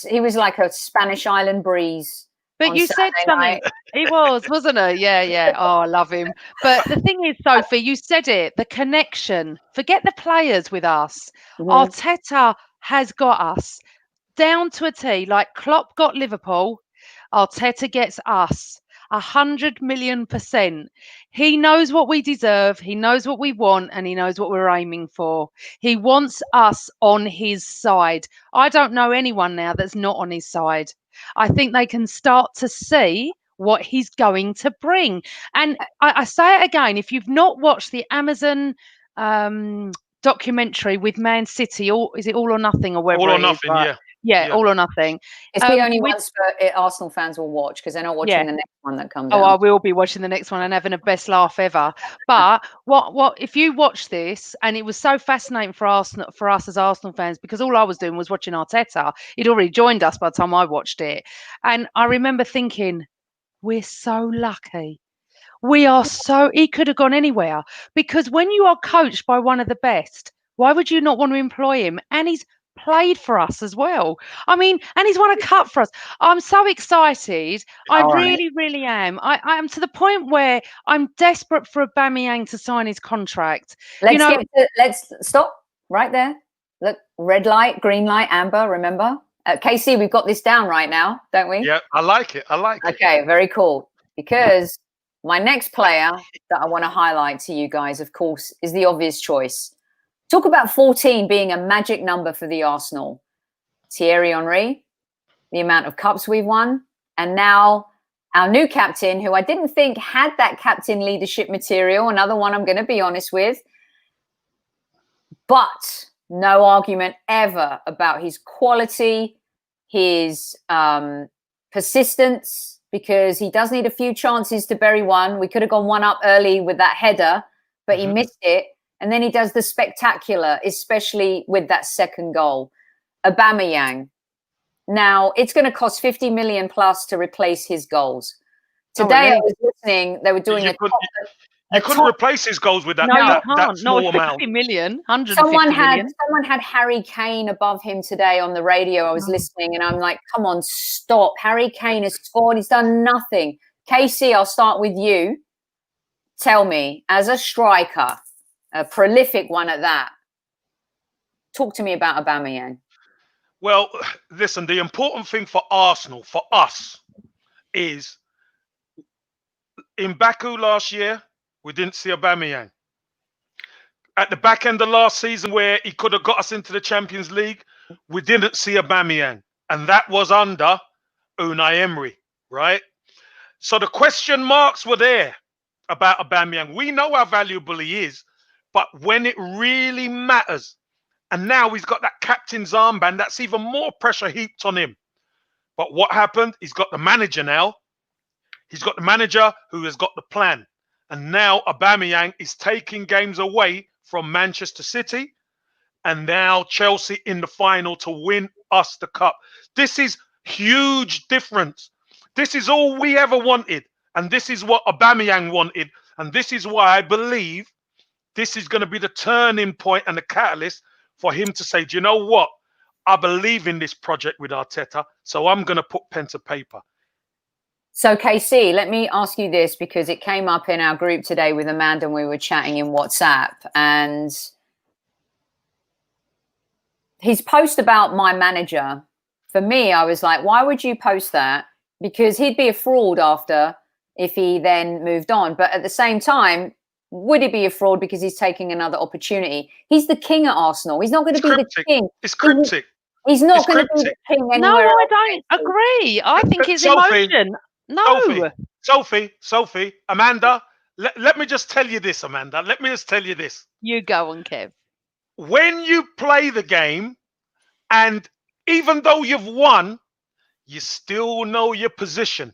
he was like a Spanish island breeze.
But you said something. He was, wasn't he? Yeah. Oh, I love him. But the thing is, Sophie, you said it, the connection. Forget the players with us. Arteta has got us down to a T. Like Klopp got Liverpool, Arteta gets us. 100,000,000%. He knows what we deserve. He knows what we want, and he knows what we're aiming for. He wants us on his side. I don't know anyone now that's not on his side. I think they can start to see what he's going to bring. And I say it again, if you've not watched the Amazon documentary with Man City, is it All or Nothing or whatever?
All or Nothing,
right? Yeah, All or Nothing.
It's the only one Arsenal fans will watch, because they're not watching the next one that comes out.
I will be watching the next one and having a best laugh ever. But what if you watch this, and it was so fascinating for us as Arsenal fans, because all I was doing was watching Arteta. He'd already joined us by the time I watched it. And I remember thinking, we're so lucky. He could have gone anywhere, because when you are coached by one of the best, why would you not want to employ him? And he's played for us as well. I mean, and he's won a cup for us. I'm so excited. I really, really am. I am to the point where I'm desperate for Aubameyang to sign his contract.
Let's stop. right there. Look, red light, green light, amber, remember? KC, we've got this down right now, don't we?
Yeah, I like it.
Okay, very cool. Because my next player that I want to highlight to you guys, of course, is the obvious choice. Talk about 14 being a magic number for the Arsenal. Thierry Henry, the amount of cups we've won, and now our new captain, who I didn't think had that captain leadership material, another one I'm going to be honest with. But no argument ever about his quality, his persistence, because he does need a few chances to bury one. We could have gone one up early with that header, but he missed it. And then he does the spectacular, especially with that second goal. Aubameyang. Now, it's going to cost 50 million plus to replace his goals. Today, I was listening, they were doing
You couldn't replace his goals with that, that small amount.
50 million, 150 million.
Someone had Harry Kane above him today on the radio. I was listening and I'm like, come on, stop. Harry Kane has scored. He's done nothing. KC, I'll start with you. Tell me, as a striker, a prolific one at that, talk to me about Aubameyang.
Well, listen, the important thing for Arsenal, for us, is in Baku last year, we didn't see Aubameyang. At the back end of last season, where he could have got us into the Champions League, we didn't see Aubameyang. And that was under Unai Emery, right? So the question marks were there about Aubameyang. We know how valuable he is, but when it really matters, and now he's got that captain's armband, that's even more pressure heaped on him. But what happened? He's got the manager now. He's got the manager who has got the plan. And now Aubameyang is taking games away from Manchester City and now Chelsea in the final to win us the cup. This is huge difference. This is all we ever wanted. And this is what Aubameyang wanted. And this is why I believe this is going to be the turning point and the catalyst for him to say, do you know what? I believe in this project with Arteta, so I'm going to put pen to paper.
So, KC, let me ask you this, because it came up in our group today with Amanda and we were chatting in WhatsApp. And his post about my manager, for me, I was like, why would you post that? Because he'd be a fraud after if he then moved on. But at the same time, would he be a fraud because he's taking another opportunity? He's the king at Arsenal. He's not going to be the king.
It's cryptic.
He's not going to be the king anywhere.
No, I don't agree. I think it's emotion. No.
Sophie, Amanda, let me just tell you this, Amanda. Let me just tell you this.
You go on, Kev.
When you play the game, and even though you've won, you still know your position.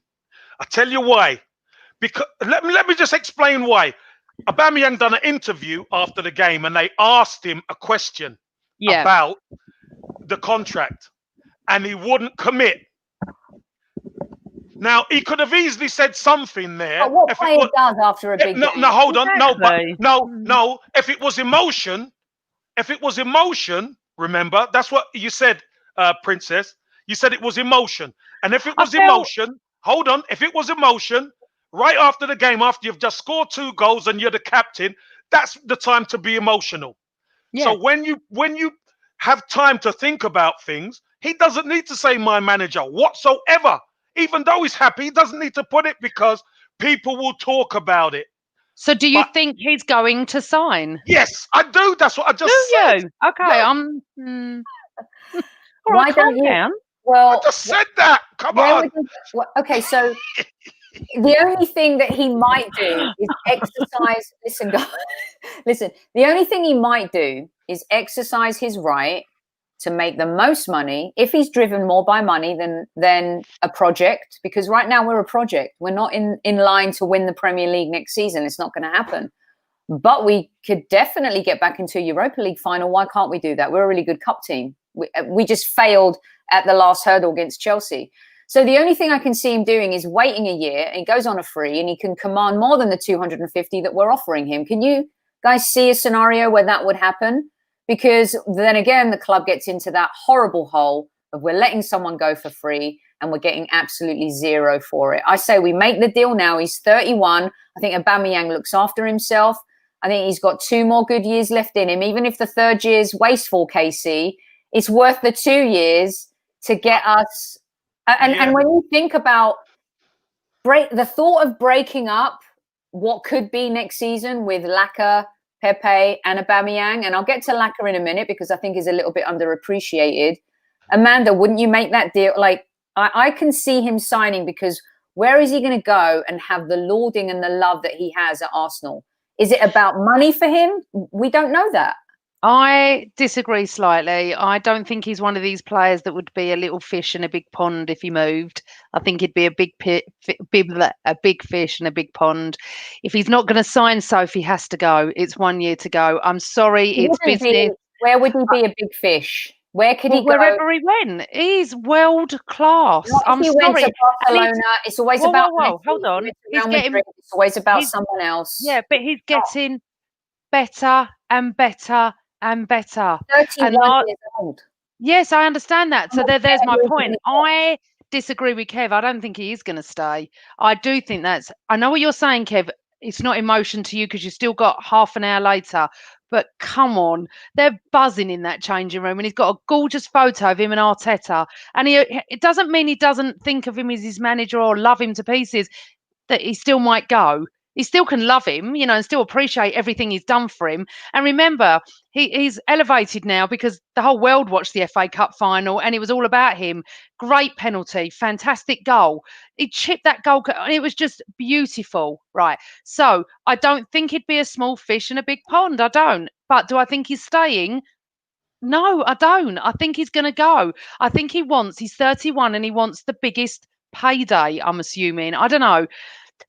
I tell you why. Because let me just explain why. Aubameyang done an interview after the game and they asked him a question about the contract and he wouldn't commit. Now, he could have easily said something there.
But what player does after a big game?
No, hold on.
Exactly.
No. If it was emotion, remember, that's what you said, Princess. You said it was emotion. And if it was emotion, hold on. If it was emotion, right after the game, after you've just scored 2 goals and you're the captain, that's the time to be emotional. Yeah. So when you have time to think about things, he doesn't need to say my manager whatsoever. Even though he's happy, he doesn't need to put it because people will talk about it.
So do you think he's going to sign?
Yes, I do. That's what I just said.
You? Okay,
no.
All right, calm down.
Well,
I just said that. Come on.
Okay, so the only thing that he might do is exercise. Listen, guys, listen. The only thing he might do is exercise his right to make the most money if he's driven more by money than a project. Because right now we're a project. We're not in line to win the Premier League next season. It's not going to happen. But we could definitely get back into a Europa League final. Why can't we do that? We're a really good cup team. We just failed at the last hurdle against Chelsea. So the only thing I can see him doing is waiting a year, and he goes on a free and he can command more than the 250 that we're offering him. Can you guys see a scenario where that would happen? Because then again, the club gets into that horrible hole of we're letting someone go for free and we're getting absolutely zero for it. I say we make the deal now. He's 31. I think Aubameyang looks after himself. I think he's got 2 more good years left in him. Even if the 3rd year's wasteful, Casey, it's worth the 2 years to get us. And when you think about the thought of breaking up what could be next season with Laka, Pepe, and Aubameyang, and I'll get to Laka in a minute because I think he's a little bit underappreciated. Amanda, wouldn't you make that deal? Like, I can see him signing, because where is he going to go and have the lauding and the love that he has at Arsenal? Is it about money for him? We don't know that.
I disagree slightly. I don't think he's one of these players that would be a little fish in a big pond if he moved. I think he'd be a big fish in a big pond. If he's not going to sign, Sophie has to go. It's 1 year to go. I'm sorry, it's business.
Where would he be a big fish? Where could he go?
Wherever he went. He's world class. I'm sorry.
Went to Barcelona, it's always about.
Hold on.
It's always about someone else.
Yeah, but he's getting better and better and better.
31 years old.
Yes, I understand that. So there's my point. I disagree with Kev. I don't think he is going to stay. I do think I know what you're saying, Kev. It's not emotion to you because you still got half an hour later. But come on, they're buzzing in that changing room, and he's got a gorgeous photo of him and Arteta. And it doesn't mean he doesn't think of him as his manager or love him to pieces, that he still might go. He still can love him, and still appreciate everything he's done for him. And remember, he's elevated now because the whole world watched the FA Cup final and it was all about him. Great penalty, fantastic goal. He chipped that goal. It was just beautiful, right? So I don't think he'd be a small fish in a big pond. I don't. But do I think he's staying? No, I don't. I think he's going to go. I think he's 31 and he wants the biggest payday, I'm assuming. I don't know.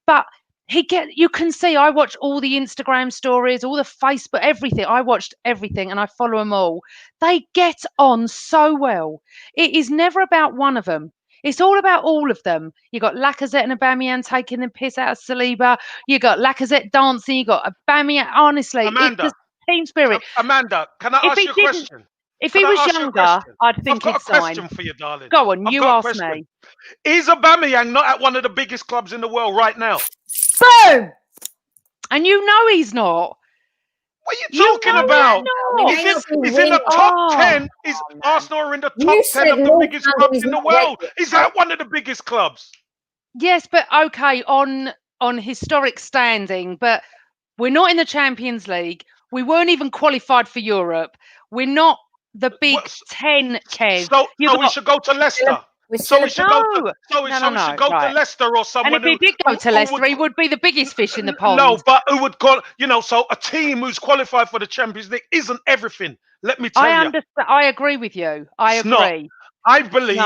But you can see, I watch all the Instagram stories, all the Facebook, everything. I watched everything and I follow them all. They get on so well. It is never about one of them. It's all about all of them. You got Lacazette and Aubameyang taking the piss out of Saliba. You got Lacazette dancing. You got Aubameyang. Honestly,
Amanda,
it's team spirit.
Amanda, can I ask you a question?
If he was younger, I'd think he'd sign.
I've got a question for you, darling.
Go on, you ask me.
Is Aubameyang not at one of the biggest clubs in the world right now?
Boom!
And you know he's not.
What are you talking about? He's in the top 10. Arsenal are in the top 10 of the biggest clubs in the world. He's at one of the biggest clubs.
Yes, but okay, on historic standing, but we're not in the Champions League. We weren't even qualified for Europe. We're not the big 10, Kev.
So we should go to Leicester. So we should go to Leicester or someone.
And if he did go to Leicester, he would be the biggest fish in the pond.
No, but who would call? So a team who's qualified for the Champions League isn't everything. Let me tell you.
I understand. I agree with you. I agree.
Not. I believe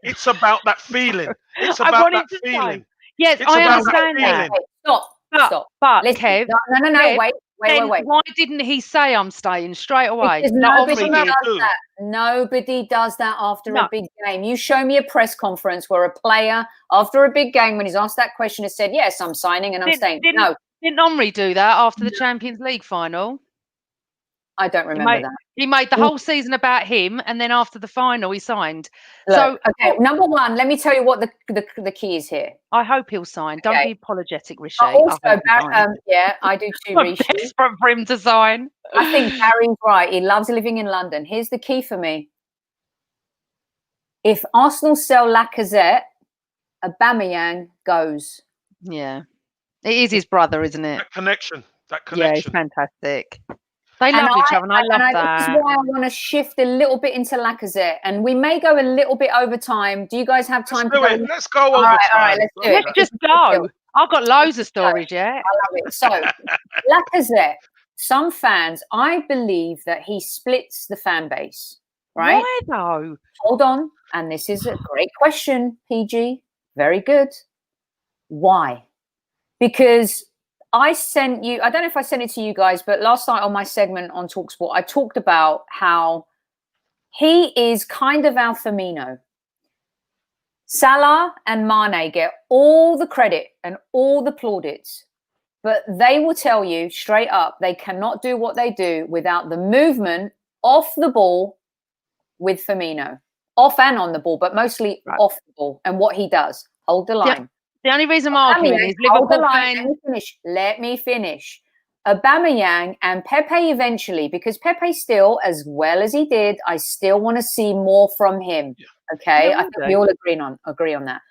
it's about that feeling. It's about that feeling.
Yes, I understand that.
Stop.
But Kev,
no,
Kev,
wait.
Why didn't he say I'm staying straight away?
Because nobody does that after a big game. You show me a press conference where a player, after a big game, when he's asked that question, has said, yes, I'm signing and I'm staying. No.
Didn't Omri do that after the Champions League final?
I don't remember that.
He made the whole season about him, and then after the final, he signed.
Look, number one, let me tell you what the key is here.
I hope he'll sign. Don't be apologetic, Rishi.
Also, I do too, Rishi.
I'm desperate for him to sign.
I think Gary's right. He loves living in London. Here's the key for me. If Arsenal sell Lacazette, Aubameyang goes.
Yeah. It is his brother, isn't it?
That connection.
Yeah, it's fantastic. They love each other, and I love that.
This is why I want to shift a little bit into Lacazette, and we may go a little bit over time. Do you guys have time to go?
Let's go over time.
All right, let's do it.
Let's just go. I've got loads of stories, yeah.
I love it. So, Lacazette, some fans, I believe that he splits the fan base, right?
Why though?
Hold on, and this is a great question, PG. Very good. Why? Because I sent you, I don't know if I sent it to you guys, but last night on my segment on TalkSport, I talked about how he is kind of our Firmino. Salah and Mane get all the credit and all the plaudits, but they will tell you straight up they cannot do what they do without the movement off the ball with Firmino. Off and on the ball, but mostly off the ball, and what he does. Hold the line.
The only reason I'm arguing is Liverpool fans.
Let me finish. Aubameyang and Pepe eventually, because Pepe still, as well as he did, I still want to see more from him. Okay, I think we all agree on that.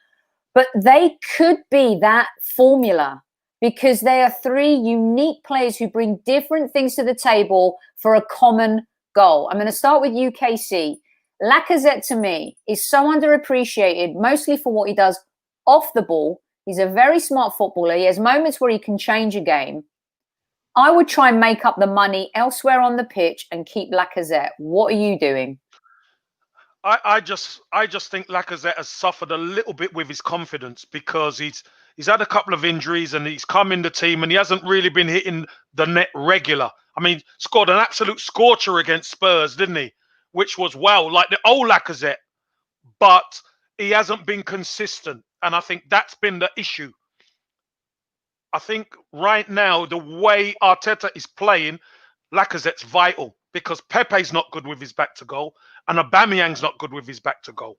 But they could be that formula because they are three unique players who bring different things to the table for a common goal. I'm going to start with UKC. Lacazette, to me, is so underappreciated, mostly for what he does off the ball. He's a very smart footballer. He has moments where he can change a game. I would try and make up the money elsewhere on the pitch and keep Lacazette. What are you doing?
I just think Lacazette has suffered a little bit with his confidence because he's had a couple of injuries and he's come in the team and he hasn't really been hitting the net regular. I mean, scored an absolute scorcher against Spurs, didn't he? Which was, wow, like the old Lacazette. But he hasn't been consistent. And I think that's been the issue. I think right now, the way Arteta is playing, Lacazette's vital because Pepe's not good with his back to goal and Aubameyang's not good with his back to goal.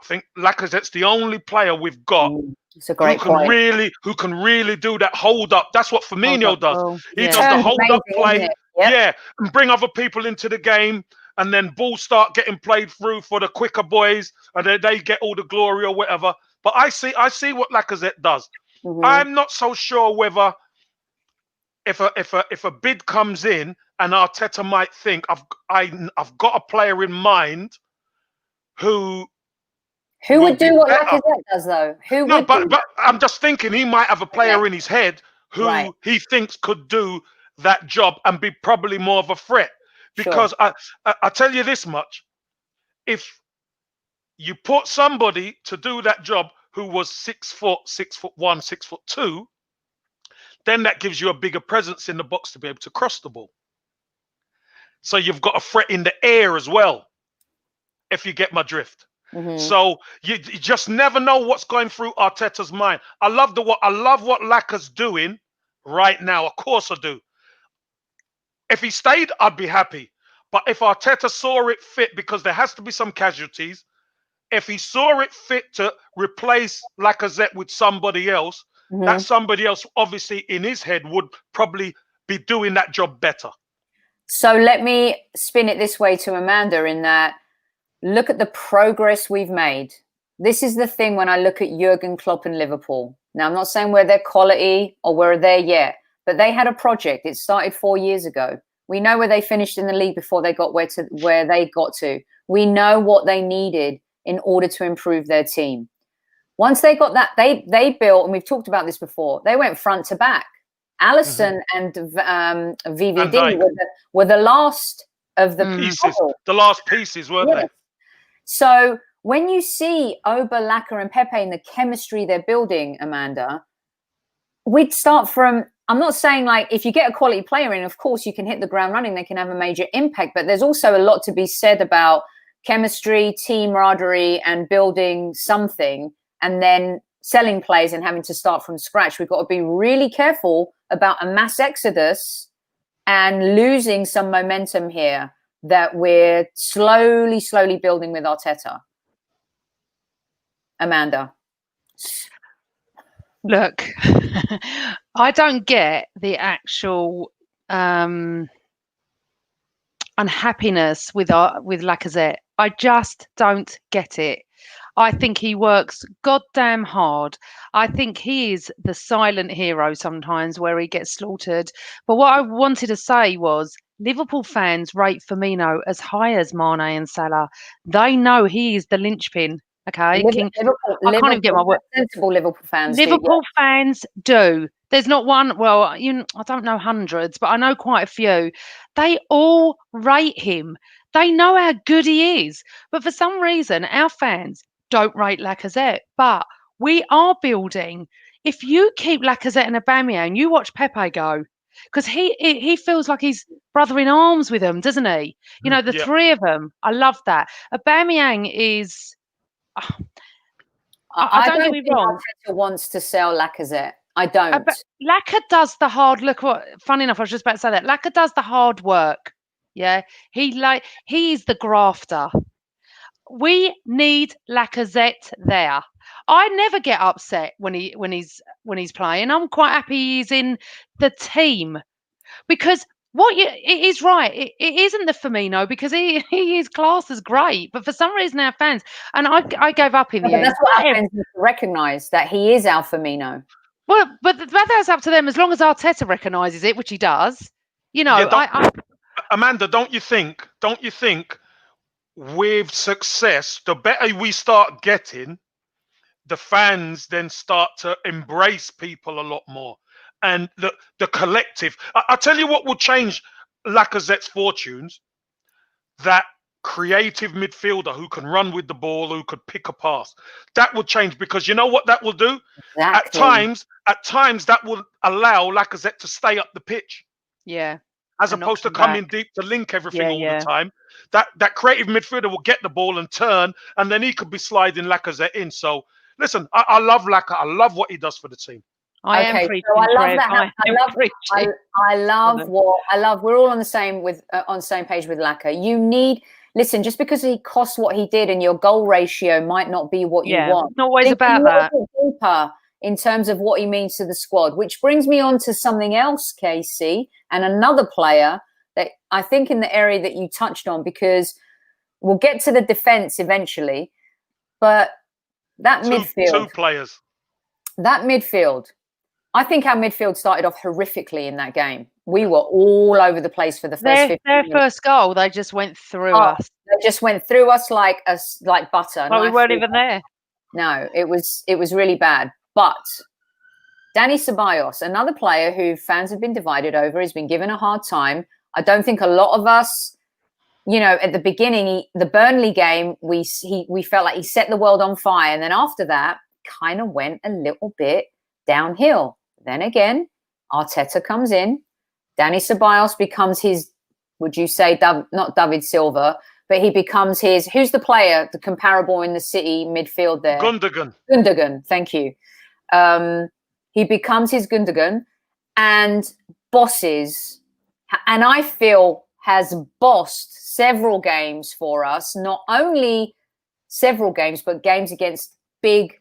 I think Lacazette's the only player we've got
it's a great
who can really do that hold up. That's what Firmino does. He does the hold up play, and bring other people into the game, and then balls start getting played through for the quicker boys, and they get all the glory or whatever. But I see what Lacazette does. I'm not so sure whether if a bid comes in and Arteta might think I've got a player in mind who
would do what Lacazette does though.
But I'm just thinking he might have a player in his head who he thinks could do that job and be probably more of a threat. Because I tell you this much: if you put somebody to do that job who was 6 foot, 6'1", 6'2", then that gives you a bigger presence in the box to be able to cross the ball. So you've got a threat in the air as well, if you get my drift. So you just never know what's going through Arteta's mind. I love what Lacaz's doing right now. Of course I do. If he stayed, I'd be happy. But if Arteta saw it fit, because there has to be some casualties, if he saw it fit to replace Lacazette with somebody else, that somebody else, obviously in his head, would probably be doing that job better.
So let me spin it this way to Amanda in that, look at the progress we've made. This is the thing when I look at Jurgen Klopp and Liverpool. Now, I'm not saying we're their quality or we're there yet, but they had a project. It started 4 years ago. We know where they finished in the league before they got where they got to. We know what they needed in order to improve their team. Once they got that, they built, and we've talked about this before, they went front to back. Alisson and VVD were the last of the
pieces. The last pieces, weren't they?
So when you see Auba, Lacazette and Pepe and the chemistry they're building, Amanda, we'd start from, I'm not saying like if you get a quality player in, of course you can hit the ground running, they can have a major impact, but there's also a lot to be said about chemistry, camaraderie and building something and then selling players and having to start from scratch. We've got to be really careful about a mass exodus and losing some momentum here that we're slowly building with Arteta. Amanda.
Look, I don't get the actual unhappiness with Lacazette. I just don't get it. I think he works goddamn hard. I think he is the silent hero sometimes where he gets slaughtered. But what I wanted to say was Liverpool fans rate Firmino as high as Mane and Salah. They know he is the linchpin. Okay, I can't even get my word.
Sensible Liverpool fans.
Fans do. There's not one. Well, I don't know hundreds, but I know quite a few. They all rate him. They know how good he is. But for some reason, our fans don't rate Lacazette. But we are building. If you keep Lacazette and Aubameyang, you watch Pepe go. Because he feels like he's brother in arms with them, doesn't he? You know, the three of them. I love that. Aubameyang is...
I don't think Arteta wants to sell Lacazette. I don't.
Lacazette does the hard look. Funny enough, I was just about to say that. Lacazette does the hard work. Yeah, he's the grafter. We need Lacazette there. I never get upset when he's playing. I'm quite happy he's in the team. because it is right. It isn't the Firmino because he is classed as great, but for some reason our fans, and I gave up in the end.
That's what our fans need to recognise, that he is our Firmino.
Well, but that's up to them as long as Arteta recognises it, which he does. You know,
yeah, Amanda, don't you think with success, the better we start getting, the fans then start to embrace people a lot more. And the collective. I'll tell you what will change Lacazette's fortunes. That creative midfielder who can run with the ball, who could pick a pass. That will change, because you know what that will do?
Exactly.
At times that will allow Lacazette to stay up the pitch.
Yeah.
As opposed to coming deep to link everything all the time. That creative midfielder will get the ball and turn, and then he could be sliding Lacazette in. So listen, I love Lacazette. I love what he does for the team.
I am preaching.
So I love that. I love. We're all on the same page with Lacazette. Listen, just because he cost what he did, and your goal ratio might not be what you want.
It's not always about that.
Deeper in terms of what he means to the squad, which brings me on to something else, Casey, and another player that I think in the area that you touched on, because we'll get to the defense eventually, but that midfield.
Two players.
That midfield. I think our midfield started off horrifically in that game. We were all over the place for the first 15
their
minutes.
first goal, they just went through us.
They just went through us like butter.
Well, we weren't even there.
No, it was really bad. But Dani Ceballos, another player who fans have been divided over, has been given a hard time. I don't think a lot of us, at the beginning, the Burnley game, we felt like he set the world on fire. And then after that, kind of went a little bit downhill. Then again, Arteta comes in. Dani Ceballos becomes his, would you say, not David Silva, but he becomes his, who's the player, the comparable in the City midfield there? Gundogan, thank you. He becomes his Gundogan and bosses, and I feel has bossed several games for us, not only several games, but games against big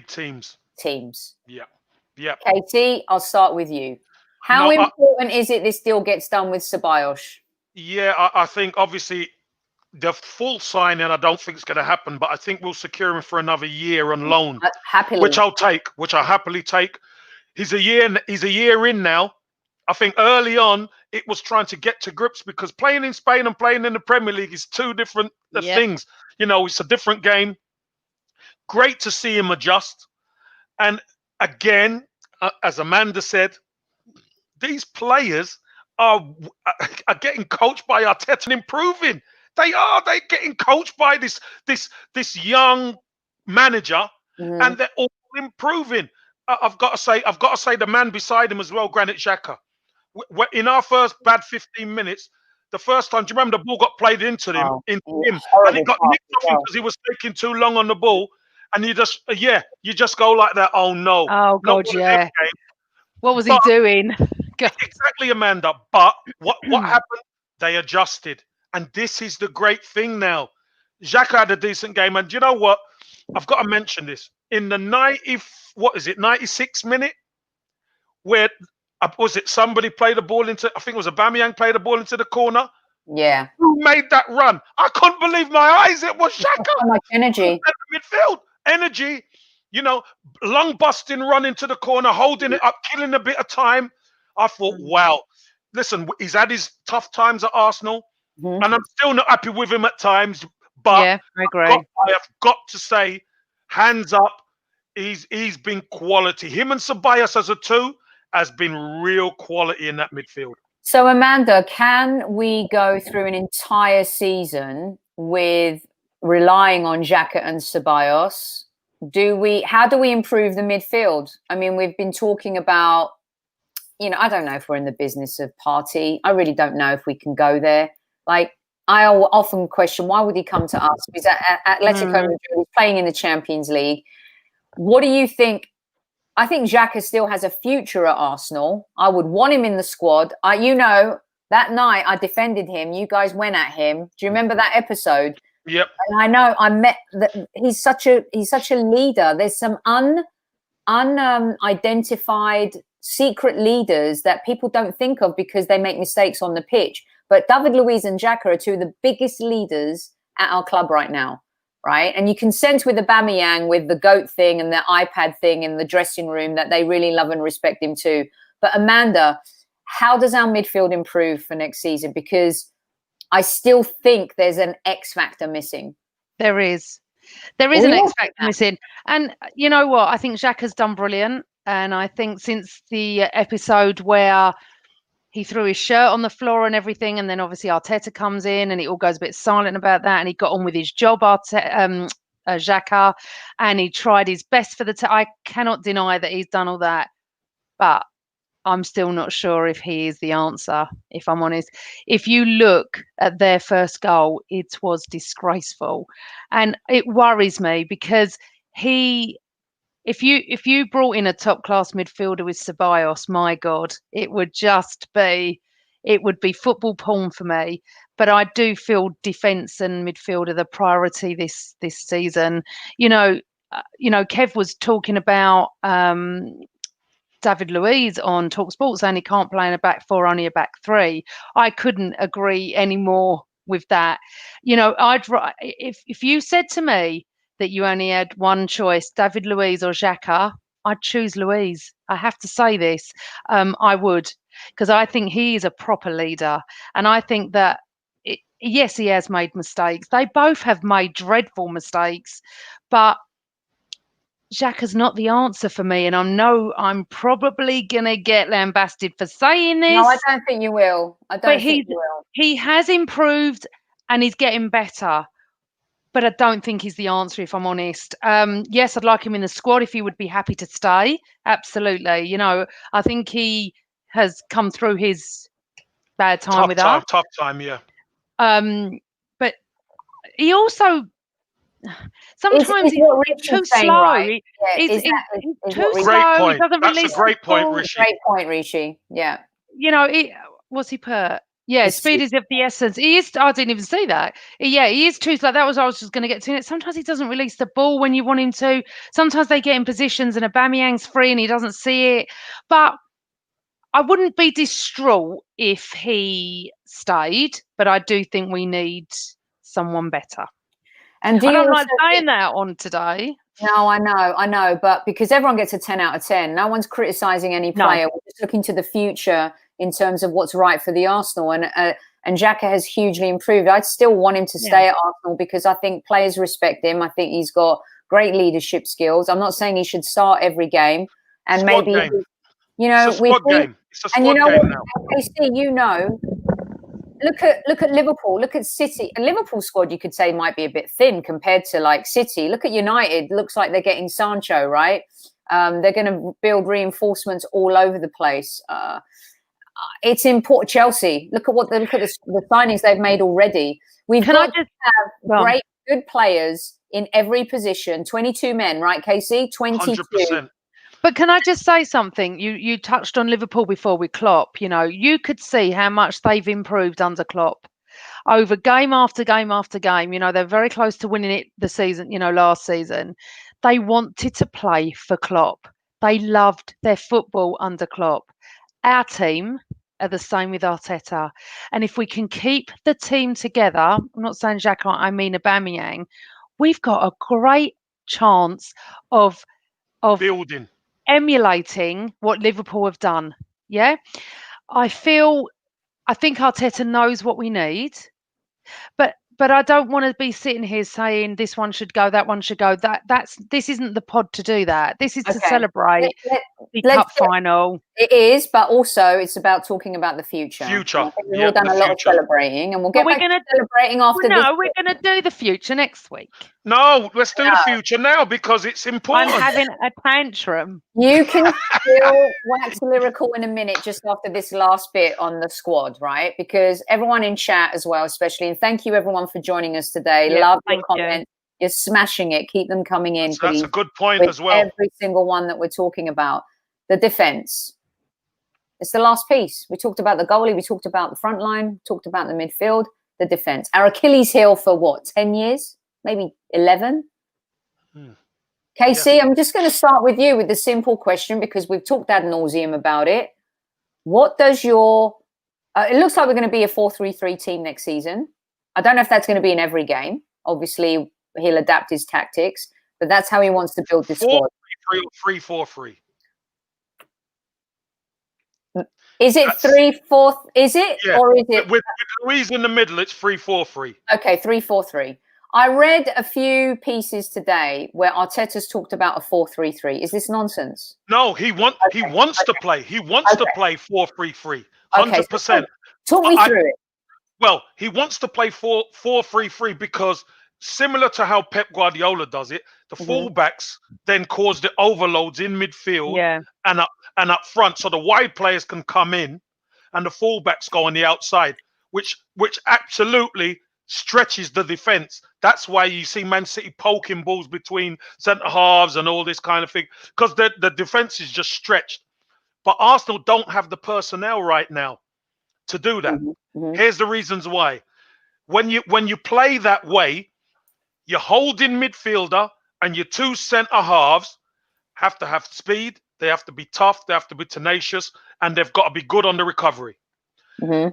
teams.
Yeah.
Katie, I'll start with you. How important is it this deal gets done with Ceballos?
Yeah, I think obviously the full signing, I don't think it's going to happen, but I think we'll secure him for another year on loan,
happily,
which I'll happily take. He's a year in now. I think early on it was trying to get to grips, because playing in Spain and playing in the Premier League is two different things. It's a different game. Great to see him adjust. And again, as Amanda said, these players are getting coached by Arteta and improving. They're getting coached by this young manager, and they're all improving. I've got to say the man beside him as well, Granit Xhaka. In our first bad 15 minutes, the first time, do you remember the ball got played into him, and he got nicked off him because he was taking too long on the ball, and you just go like that. Oh no!
Oh God, yeah. What was he doing?
Exactly, Amanda. But what happened? They adjusted. And this is the great thing now. Xhaka had a decent game. And you know what? I've got to mention this. In the 96th minute, where, somebody played the ball into, I think it was Aubameyang played the ball into the corner.
Yeah.
Who made that run? I couldn't believe my eyes. It was Xhaka.
So much energy.
Midfield. Energy. Long busting run into the corner, holding it up, killing a bit of time. I thought, wow. Listen, he's had his tough times at Arsenal. And I'm still not happy with him at times, but
I agree.
I have got to say, hands up, he's been quality. Him and Ceballos as a two has been real quality in that midfield.
So, Amanda, can we go through an entire season with relying on Xhaka and Ceballos? How do we improve the midfield? I mean, we've been talking about, I don't know if we're in the business of party. I really don't know if we can go there. Like, I often question, why would he come to us? He's at Atletico Madrid, he's playing in the Champions League. What do you think? I think Xhaka still has a future at Arsenal. I would want him in the squad. That night I defended him. You guys went at him. Do you remember that episode?
Yep.
And I know I met that he's such a leader. There's some unidentified secret leaders that people don't think of because they make mistakes on the pitch. But David Luiz and Xhaka are two of the biggest leaders at our club right now, right? And you can sense with Aubameyang, with the GOAT thing and the iPad thing in the dressing room, that they really love and respect him too. But Amanda, how does our midfield improve for next season? Because I still think there's an X factor missing.
There is an X factor missing. And you know what? I think Xhaka's done brilliant. And I think since the episode where he threw his shirt on the floor and everything, and then obviously Arteta comes in and it all goes a bit silent about that, and he got on with his job, Xhaka, and he tried his best for I cannot deny that he's done all that. But I'm still not sure if he is the answer, if I'm honest. If you look at their first goal, it was disgraceful. And it worries me because if you brought in a top-class midfielder with Ceballos, my God, it would be football porn for me. But I do feel defence and midfield are the priority this season. You know, Kev was talking about David Luiz on TalkSport saying he can't play in a back four, only a back three. I couldn't agree any more with that. You know, if you said to me that you only had one choice, David Luiz or Xhaka, I'd choose Luiz. I have to say this. I would, because I think he is a proper leader. And I think that, yes, he has made mistakes. They both have made dreadful mistakes. But Xhaka's not the answer for me, and I'm probably gonna get lambasted for saying this.
No, I don't think you will.
He has improved and he's getting better, but I don't think he's the answer, if I'm honest. Yes, I'd like him in the squad if he would be happy to stay. Absolutely. You know, I think he has come through his bad time with us.
Tough time, yeah.
But he also sometimes he's too slow.
Right?
He's too slow.
Great point.
He doesn't
That's
release
a great point, Rishi.
Great point, Rishi. Yeah.
You know, what's he put? Yeah, speed is of the essence. He is. I didn't even see that. Yeah, he is too slow. That was I was just going to get to it. Sometimes he doesn't release the ball when you want him to. Sometimes they get in positions and Aubameyang's free and he doesn't see it. But I wouldn't be distraught if he stayed. But I do think we need someone better. And I don't like saying that on today.
No, I know. But because everyone gets a 10 out of 10, no one's criticising any player. We're just looking to the future in terms of what's right for the Arsenal. And Xhaka has hugely improved. I'd still want him to stay at Arsenal because I think players respect him. I think he's got great leadership skills. I'm not saying he should start every game. And
squad
maybe,
game.
You know,
it's a squad game. It's a squad
and you know
game
what,
now.
KC, you know, look at Liverpool, look at City. A Liverpool squad, you could say, might be a bit thin compared to like City. Look at United. Looks like they're getting Sancho, right? They're going to build reinforcements all over the place. It's important. Chelsea. Look at the signings they've made already. We've got to have great, good players in every position. 22 men, right, Casey? 22.
100%.
But can I just say something? You touched on Liverpool before with Klopp. You know, you could see how much they've improved under Klopp over game after game after game. You know, they're very close to winning it the season, last season. They wanted to play for Klopp. They loved their football under Klopp. Our team are the same with Arteta. And if we can keep the team together, I'm not saying Xhaka, I mean Aubameyang, we've got a great chance of
building,
emulating what Liverpool have done. Yeah. I think Arteta knows what we need, but I don't want to be sitting here saying this one should go, that one should go. This isn't the pod to do that. This is to celebrate the cup final.
It is, but also it's about talking about the future. We've all done a lot of celebrating, and we'll get back to celebrating after this.
No, we're going to do the future next week.
No, let's do the future now because it's important.
I'm having a tantrum.
You can still wax lyrical in a minute just after this last bit on the squad, right? Because everyone in chat as well, especially, and thank you everyone for joining us today. Love your comments. You're smashing it. Keep them coming in.
That's a good point as well.
Every single one that we're talking about. The defence. It's the last piece. We talked about the goalie. We talked about the front line. Talked about the midfield. The defence. Our Achilles heel for what? 10 years? Maybe 11? Casey, I'm just going to start with you with the simple question because we've talked ad nauseum about it. What does your... it looks like we're going to be a 4-3-3 team next season. I don't know if that's going to be in every game. Obviously, he'll adapt his tactics, but that's how he wants to build this squad.
4-3-3 or 3-4-3.
Is it 3-4? Is it?
Yeah.
Or is it...
With Luiz in the middle, it's 3-4-3.
Okay, 3-4-3. I read a few pieces today where Arteta's talked about a 4-3-3. Is this nonsense?
No, he wants to play. He wants to play 4-3-3. 100%.
So talk me through it.
Well, he wants to play 4-3-3 because similar to how Pep Guardiola does it, the fullbacks then cause the overloads in midfield and up front, so the wide players can come in and the fullbacks go on the outside, which absolutely stretches the defense. That's why you see Man City poking balls between centre halves and all this kind of thing, because the defense is just stretched. But Arsenal don't have the personnel right now to do that. Here's the reasons why. When you play that way, your holding midfielder and your two centre halves have to have speed. They have to be tough. They have to be tenacious, and they've got to be good on the recovery.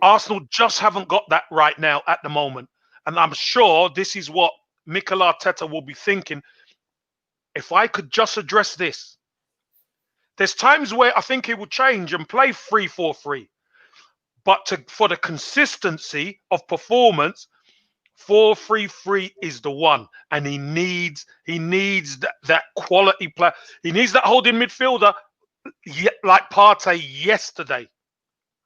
Arsenal just haven't got that right now at the moment. And I'm sure this is what Mikel Arteta will be thinking. If I could just address this. There's times where I think he will change and play 3-4-3. But for the consistency of performance, 4-3-3 is the one. And he needs that quality player. He needs that holding midfielder like Partey yesterday.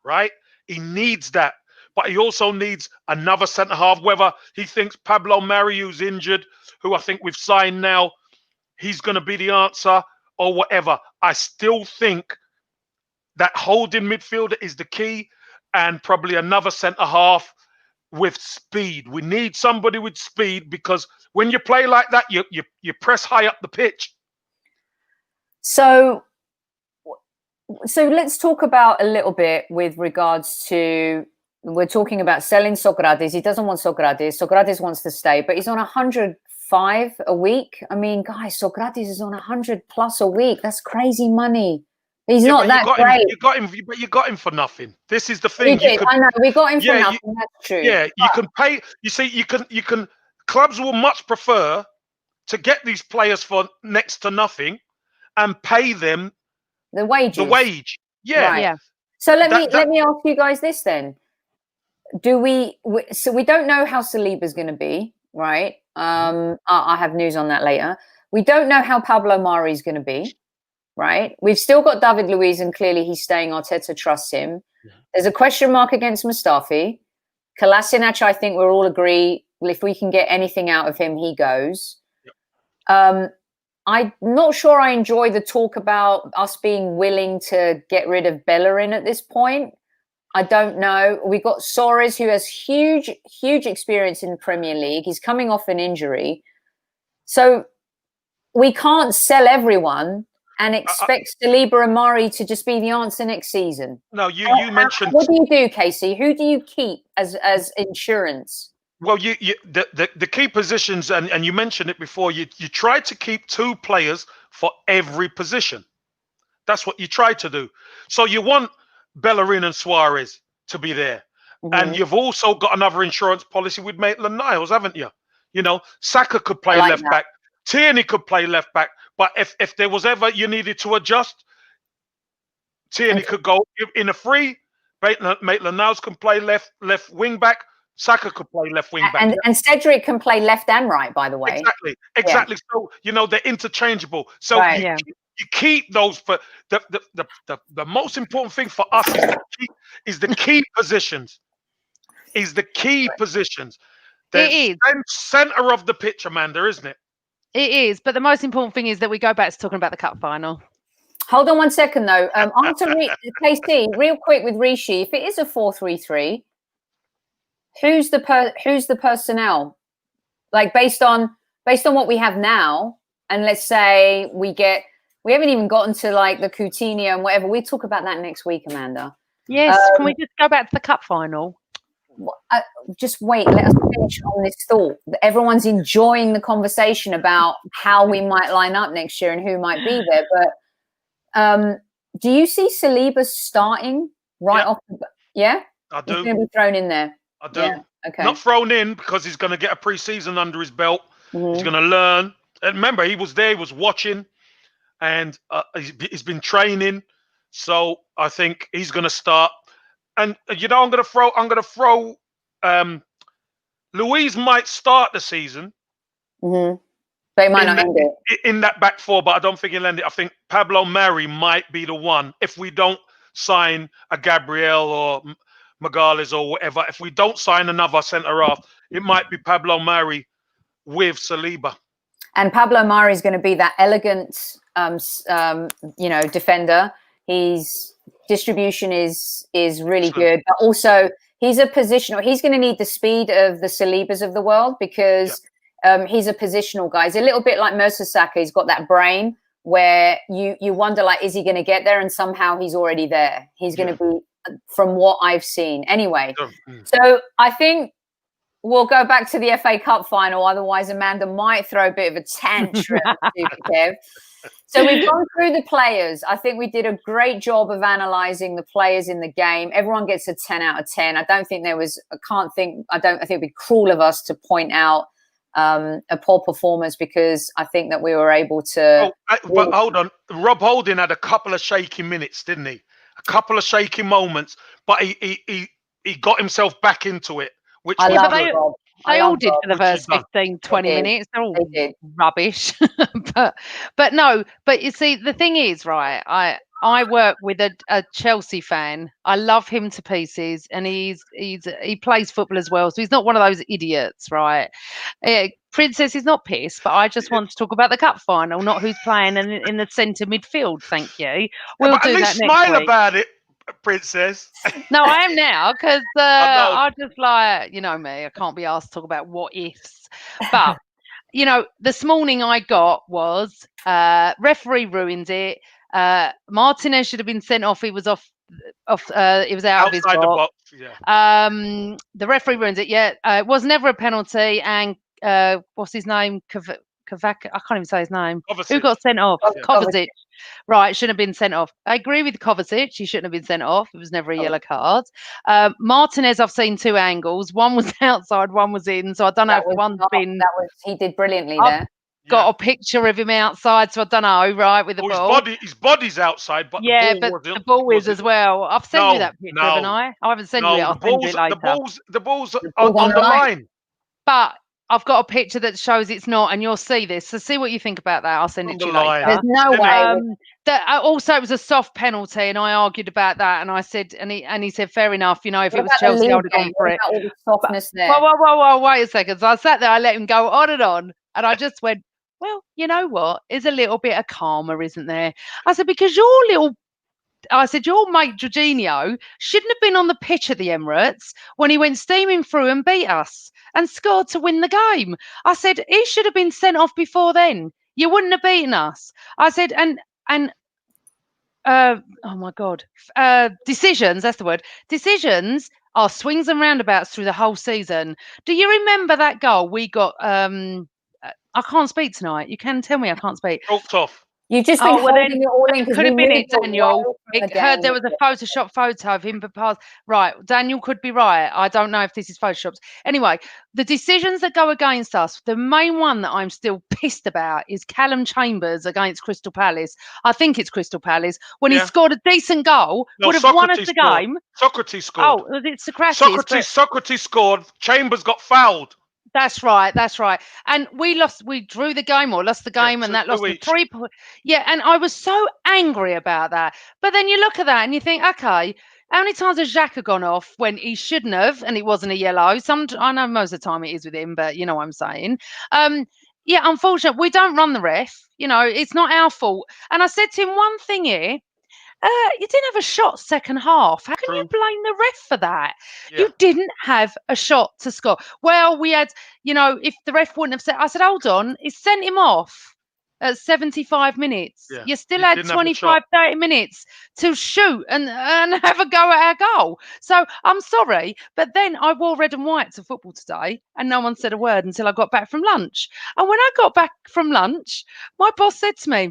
Right? He needs that. But he also needs another centre-half, whether he thinks Pablo Mari, who's injured, who I think we've signed now, he's going to be the answer or whatever. I still think that holding midfielder is the key, and probably another centre-half with speed. We need somebody with speed because when you play like that, you press high up the pitch.
So let's talk about a little bit with regards to... We're talking about selling Sokratis. He doesn't want Sokratis. Sokratis wants to stay, but he's on 105 a week. I mean, guys, Sokratis is on 100 plus a week. That's crazy money. He's not that great.
You got him for nothing. This is the thing.
I know we got him for nothing. That's true.
Yeah, you can pay. You see, you can. Clubs will much prefer to get these players for next to nothing and pay them
the wages.
The wage. Yeah.
Right. Yeah. So let me ask you guys this then. So we don't know how Saliba's going to be, right? I have news on that later. We don't know how Pablo Mari is going to be, right? We've still got David Luiz, and clearly he's staying. Arteta trusts him. There's a question mark against Mustafi. Kolasinac, I think we'll all agree, if we can get anything out of him, he goes. I'm not sure I enjoy the talk about us being willing to get rid of Bellerin at this point. I don't know. We've got Soares, who has huge experience in Premier League. He's coming off an injury. So we can't sell everyone and expect Saliba and Mari to just be the answer next season.
No, you mentioned...
What do you do, Casey? Who do you keep as insurance?
Well, the key positions, and you mentioned it before, you try to keep two players for every position. That's what you try to do. So you want Bellerin and Suarez to be there. And you've also got another insurance policy with Maitland-Niles, haven't you? You know, Saka could play left back. Tierney could play left back. But if there was ever you needed to adjust, Tierney could go in a free. Maitland-Niles can play left wing back. Saka could play left wing back.
And Cedric can play left and right, by the way.
Exactly. Yeah. So, you know, they're interchangeable. So you keep those, but the most important thing for us is the key positions. The center of the pitch, Amanda, isn't it?
It is, but the most important thing is that we go back to talking about the cup final.
Hold on one second, though. Answer KC real quick with Rishi. If it is a 4-3-3, who's the personnel? Like based on what we have now, and let's say we haven't even gotten to like the Coutinho and whatever. We talk about that next week, Amanda.
Yes. Can we just go back to the cup final?
just wait. Let us finish on this thought. Everyone's enjoying the conversation about how we might line up next year and who might be there. But do you see Saliba starting off? Yeah,
I do.
He's going to be thrown in there.
I do.
Yeah. Okay.
Not thrown in because he's going to get a pre-season under his belt. He's going to learn. And remember, he was there. He was watching, and he's been training. So I think he's going to start. And I'm going to throw. Louise might start the season,
but he might not end it
in that back four. But I don't think he'll end it. I think Pablo Mari might be the one if we don't sign a Gabriel or Magales or whatever. If we don't sign another centre half, it might be Pablo Mari with Saliba. And
Pablo Mari is going to be that elegant, defender. His distribution is really good, but also he's a positional. He's going to need the speed of the Salibas of the world because he's a positional guy. He's a little bit like Mertesacker. He's got that brain where you wonder, like, is he going to get there? And somehow he's already there. He's going to be, from what I've seen. Anyway, so I think we'll go back to the FA Cup final. Otherwise, Amanda might throw a bit of a tantrum. Kev. So we've gone through the players. I think we did a great job of analysing the players in the game. Everyone gets a 10 out of 10. I think it'd be cruel of us to point out a poor performance because I think that we were able to.
But hold on. Rob Holding had a couple of shaky minutes, didn't he? A couple of shaky moments, but he got himself back into it. Which
they all did for the first 15, 20 minutes. They're all rubbish. but you see, the thing is, right, I work with a Chelsea fan. I love him to pieces, and he plays football as well. So he's not one of those idiots, right? Princess is not pissed, but I just want to talk about the cup final, not who's playing in the centre midfield. Thank you. We'll do that next week.
Smile about it, Princess.
No, I am now because I just like, me, I can't be asked to talk about what ifs. But, this morning I got was referee ruined it. Martinez should have been sent off. He was off. He was out of his box. Yeah. The referee ruined it. Yeah. It was never a penalty. And what's his name? I can't even say his name.
Kovacic.
Who got sent off? Kovacic. Right, shouldn't have been sent off. I agree with Kovacic. He shouldn't have been sent off. It was never a yellow card. Martinez, I've seen two angles. One was outside, one was in. So I don't know if one's been.
He did brilliantly there.
Got a picture of him outside, so I don't know. Right, with the ball.
His body's outside, but
the ball is as well. I've sent you that picture, haven't I? I haven't sent you it. I'll send you it later.
The ball's on the line.
But I've got a picture that shows it's not, and you'll see this. So see what you think about that. I'll send it to you later.
There's no way.
Also, it was a soft penalty, and I argued about that, and I said, and he said, fair enough. If it was Chelsea, I would have gone for it.
All the softness there.
Whoa, wait a second. So I sat there, I let him go on, and I just went, well, you know what? There's a little bit of karma, isn't there? I said, because your mate Jorginho shouldn't have been on the pitch at the Emirates when he went steaming through and beat us and scored to win the game. I said, he should have been sent off before then. You wouldn't have beaten us. I said, oh my God, decisions, that's the word. Decisions are swings and roundabouts through the whole season. Do you remember that goal we got? I can't speak tonight. You can tell me I can't speak.
Talked off.
You've just been holding it all in.
Could have been it, Daniel. There was a Photoshop photo of him proposed. Right, Daniel could be right. I don't know if this is Photoshopped. Anyway, the decisions that go against us, the main one that I'm still pissed about is Callum Chambers against Crystal Palace. I think it's Crystal Palace. When he scored a decent goal, would have won us the game.
Socrates scored.
Oh, was it Socrates?
Socrates scored. Chambers got fouled.
That's right. And we lost. We drew the game or lost the game, and that lost the 3 points. Yeah, and I was so angry about that. But then you look at that and you think, okay, how many times has Xhaka gone off when he shouldn't have, and it wasn't a yellow? I know most of the time it is with him, but you know what I'm saying. Unfortunately, we don't run the ref. It's not our fault. And I said to him one thing here. You didn't have a shot second half. How can you blame the ref for that? Yeah. You didn't have a shot to score. Well, we had, if the ref wouldn't have said, I said, hold on, he sent him off at 75 minutes.
Yeah,
You still
you
had
didn't have a
25, 30 minutes to shoot and have a go at our goal. So I'm sorry, but then I wore red and white to football today and no one said a word until I got back from lunch. And when I got back from lunch, my boss said to me, "Are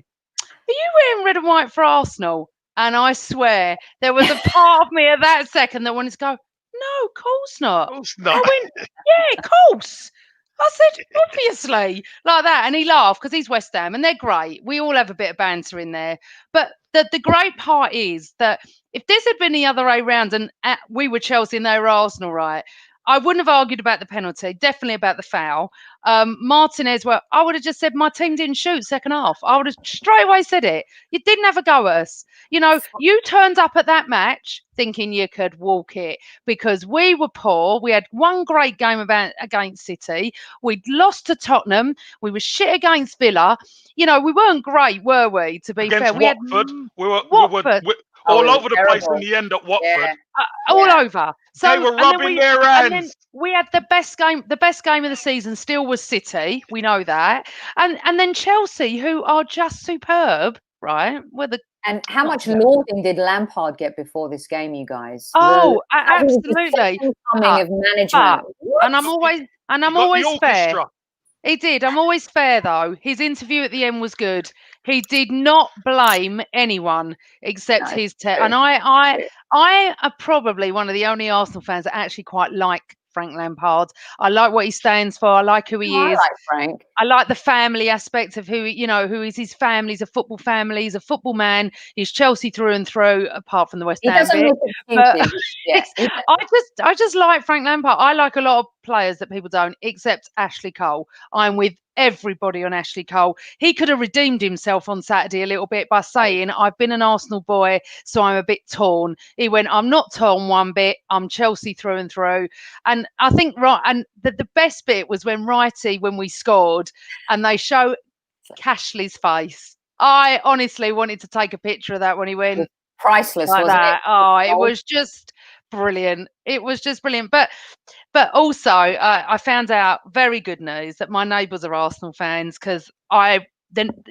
you wearing red and white for Arsenal?" And I swear there was a part of me at that second that wanted to go, "No, of course not."
Of course
I
not.
went, "Yeah, of course." I said, "Obviously," like that. And he laughed because he's West Ham and they're great. We all have a bit of banter in there. But the great part is that if this had been the other way round and we were Chelsea and they were Arsenal, right, I wouldn't have argued about the penalty, definitely about the foul. Martinez, well, I would have just said my team didn't shoot second half. I would have straight away said it. You didn't have a go at us. You know, you turned up at that match thinking you could walk it because we were poor. We had one great game against City. We'd lost to Tottenham. We were shit against Villa. You know, we weren't great, were we? To be fair,
Against
we had
Watford, we were
Watford
all
it was
over the place
terrible.
in the end at Watford.
Yeah.
all
Yeah.
over. So
They were
and then
rubbing their
and then
hands.
we had the best game. The best game of the season still was City. We know that. And then Chelsea, who are just superb, right?
And how
Not
much
superb.
lauding did Lampard get before this game, you guys?
Oh,
How he was the
absolutely.
second coming of management.
And I'm
You got the
always fair.
orchestra.
He did. I'm always fair though. His interview at the end was good. He did not blame anyone except
No,
his
true.
and I am probably one of the only Arsenal fans that actually quite like Frank Lampard. I like what he stands for. I like who he
I
is.
like Frank.
I like the family aspect of who is his family. He's a football family. He's a football man. He's Chelsea through and through, apart from the West
He
Ham
doesn't
bit.
make
But
excuses. Yeah.
I just like Frank Lampard. I like a lot of players that people don't, except Ashley Cole. I'm with everybody on Ashley Cole. He could have redeemed himself on Saturday a little bit by saying, "I've been an Arsenal boy, so I'm a bit torn." He went, "I'm not torn one bit. I'm Chelsea through and through." And I think the best bit was when when we scored and they show Cashley's face. I honestly wanted to take a picture of that when he went
Priceless,
like
wasn't
that.
it?
Oh, it was just brilliant. It was just brilliant. But also, I found out very good news that my neighbours are Arsenal fans because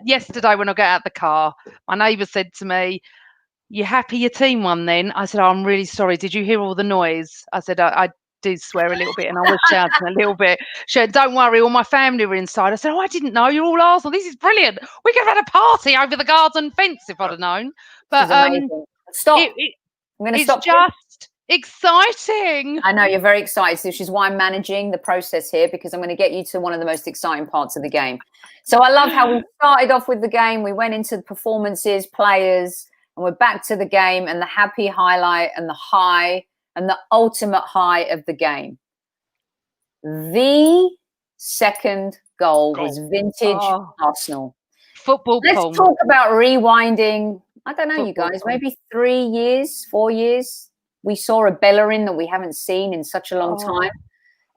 yesterday when I got out the car, my neighbour said to me, "You happy your team won then?" I said, "Oh, I'm really sorry. Did you hear all the noise?" I said, I do swear a little bit and I was shouting a little bit. She said, "Don't worry, all my family were inside." I said, "Oh, I didn't know. You're all Arsenal. This is brilliant. We could have had a party over the garden fence if I'd have known." But
This is amazing. Stop. I'm going to stop.
It's just exciting.
I know you're very excited, which is why I'm managing the process here, because I'm going to get you to one of the most exciting parts of the game. So I love how we started off with the game. We went into the performances, players, and we're back to the game and the happy highlight and the high and the ultimate high of the game. The second goal was vintage Arsenal.
Football.
Let's talk about rewinding. I don't know, you guys, maybe 3 years, 4 years. We saw a Bellerin that we haven't seen in such a long time.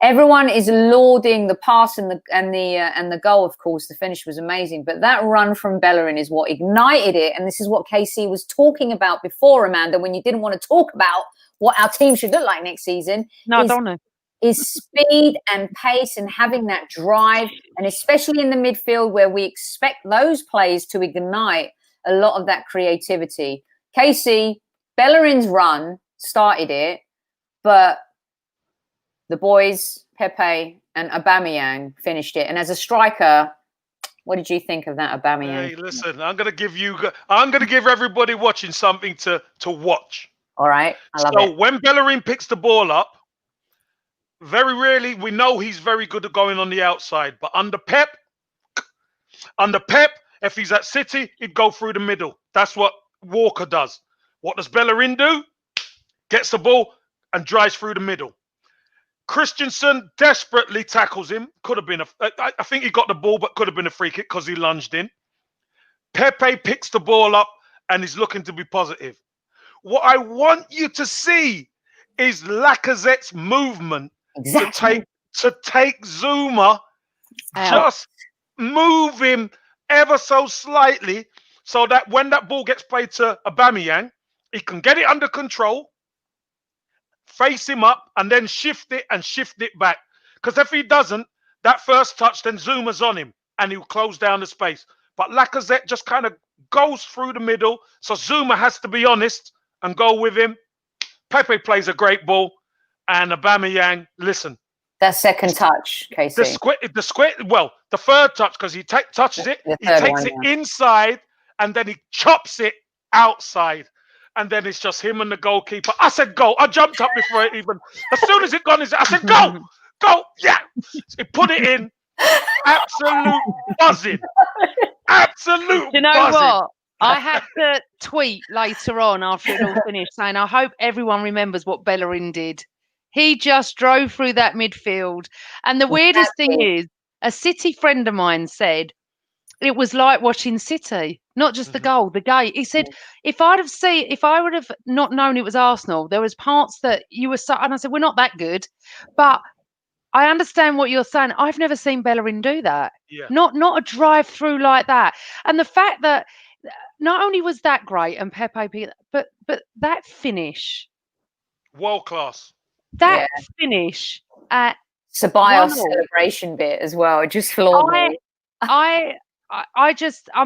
Everyone is lauding the pass and the goal. Of course, the finish was amazing, but that run from Bellerin is what ignited it. And this is what KC was talking about before, Amanda, when you didn't want to talk about what our team should look like next season.
No, I don't know.
Is speed and pace and having that drive, and especially in the midfield where we expect those players to ignite a lot of that creativity. KC, Bellerin's run started it, but the boys, Pepe and Aubameyang, finished it. And as a striker, what did you think of that Aubameyang?
Hey, listen, I'm gonna give everybody watching something to watch.
All right, I love it.
So when Bellerin picks the ball up, very rarely we know he's very good at going on the outside, but under Pep, if he's at City, he'd go through the middle. That's what Walker does. What does Bellerin do? Gets the ball and drives through the middle. Christensen desperately tackles him. Could have been I think he got the ball, but could have been a free kick because he lunged in. Pepe picks the ball up and is looking to be positive. What I want you to see is Lacazette's movement to take Zuma, just move him ever so slightly so that when that ball gets played to Aubameyang, he can get it under control, face him up, and then shift it back. Because if he doesn't, that first touch, then Zuma's on him and he'll close down the space. but Lacazette just kind of goes through the middle. So Zuma has to be honest and go with him. Pepe plays a great ball, and Aubameyang, listen.
That second touch, Casey.
The third touch, because he touches it, he takes it inside, and then he chops it outside. And then it's just him and the goalkeeper. I said go. I jumped up before it even. As soon as it gone, I said go, go. Yeah. He put it in. Absolute buzzing. Absolute
you know
buzzing.
What? I had to tweet later on after it all finished saying, I hope everyone remembers what Bellerin did. He just drove through that midfield. And the weirdest thing is, a City friend of mine said, it was like watching City, not just the goal, the game. He said, if I would have not known it was Arsenal, there was parts that you were and I said, we're not that good, but I understand what you're saying. I've never seen Bellerin do that.
Yeah.
Not a drive through like that. And the fact that not only was that great and Pepe, but that finish,
world class.
That finish at
Ceballos celebration bit as well. It just floored me.
I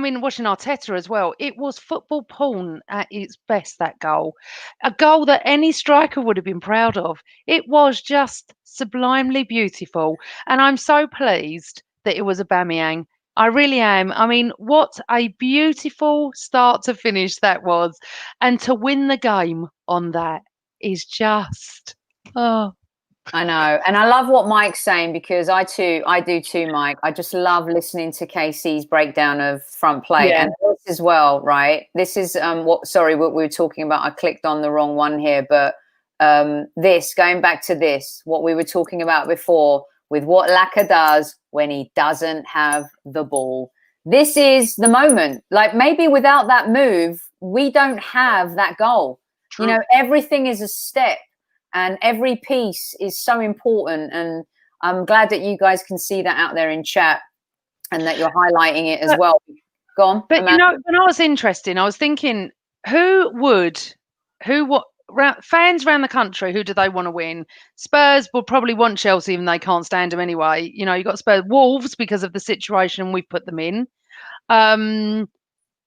mean, watching Arteta as well, it was football porn at its best, that goal. A goal that any striker would have been proud of. It was just sublimely beautiful. And I'm so pleased that it was Aubameyang. I really am. I mean, what a beautiful start to finish that was. And to win the game on that is just, oh.
I know. And I love what Mike's saying, because I do too, Mike. I just love listening to KC's breakdown of front play.
Yeah.
And this as well, right? This is what we were talking about. I clicked on the wrong one here, but going back to this, what we were talking about before with what Laka does when he doesn't have the ball. This is the moment. Like, maybe without that move, we don't have that goal. True. You know, everything is a step. And every piece is so important. And I'm glad that you guys can see that out there in chat and that you're highlighting it as well. Go on.
But Amanda. You know, when I was interesting, I was thinking, fans around the country, who do they want to win? Spurs will probably want Chelsea, even though they can't stand them anyway. You know, you've got Spurs, Wolves, because of the situation we've put them in.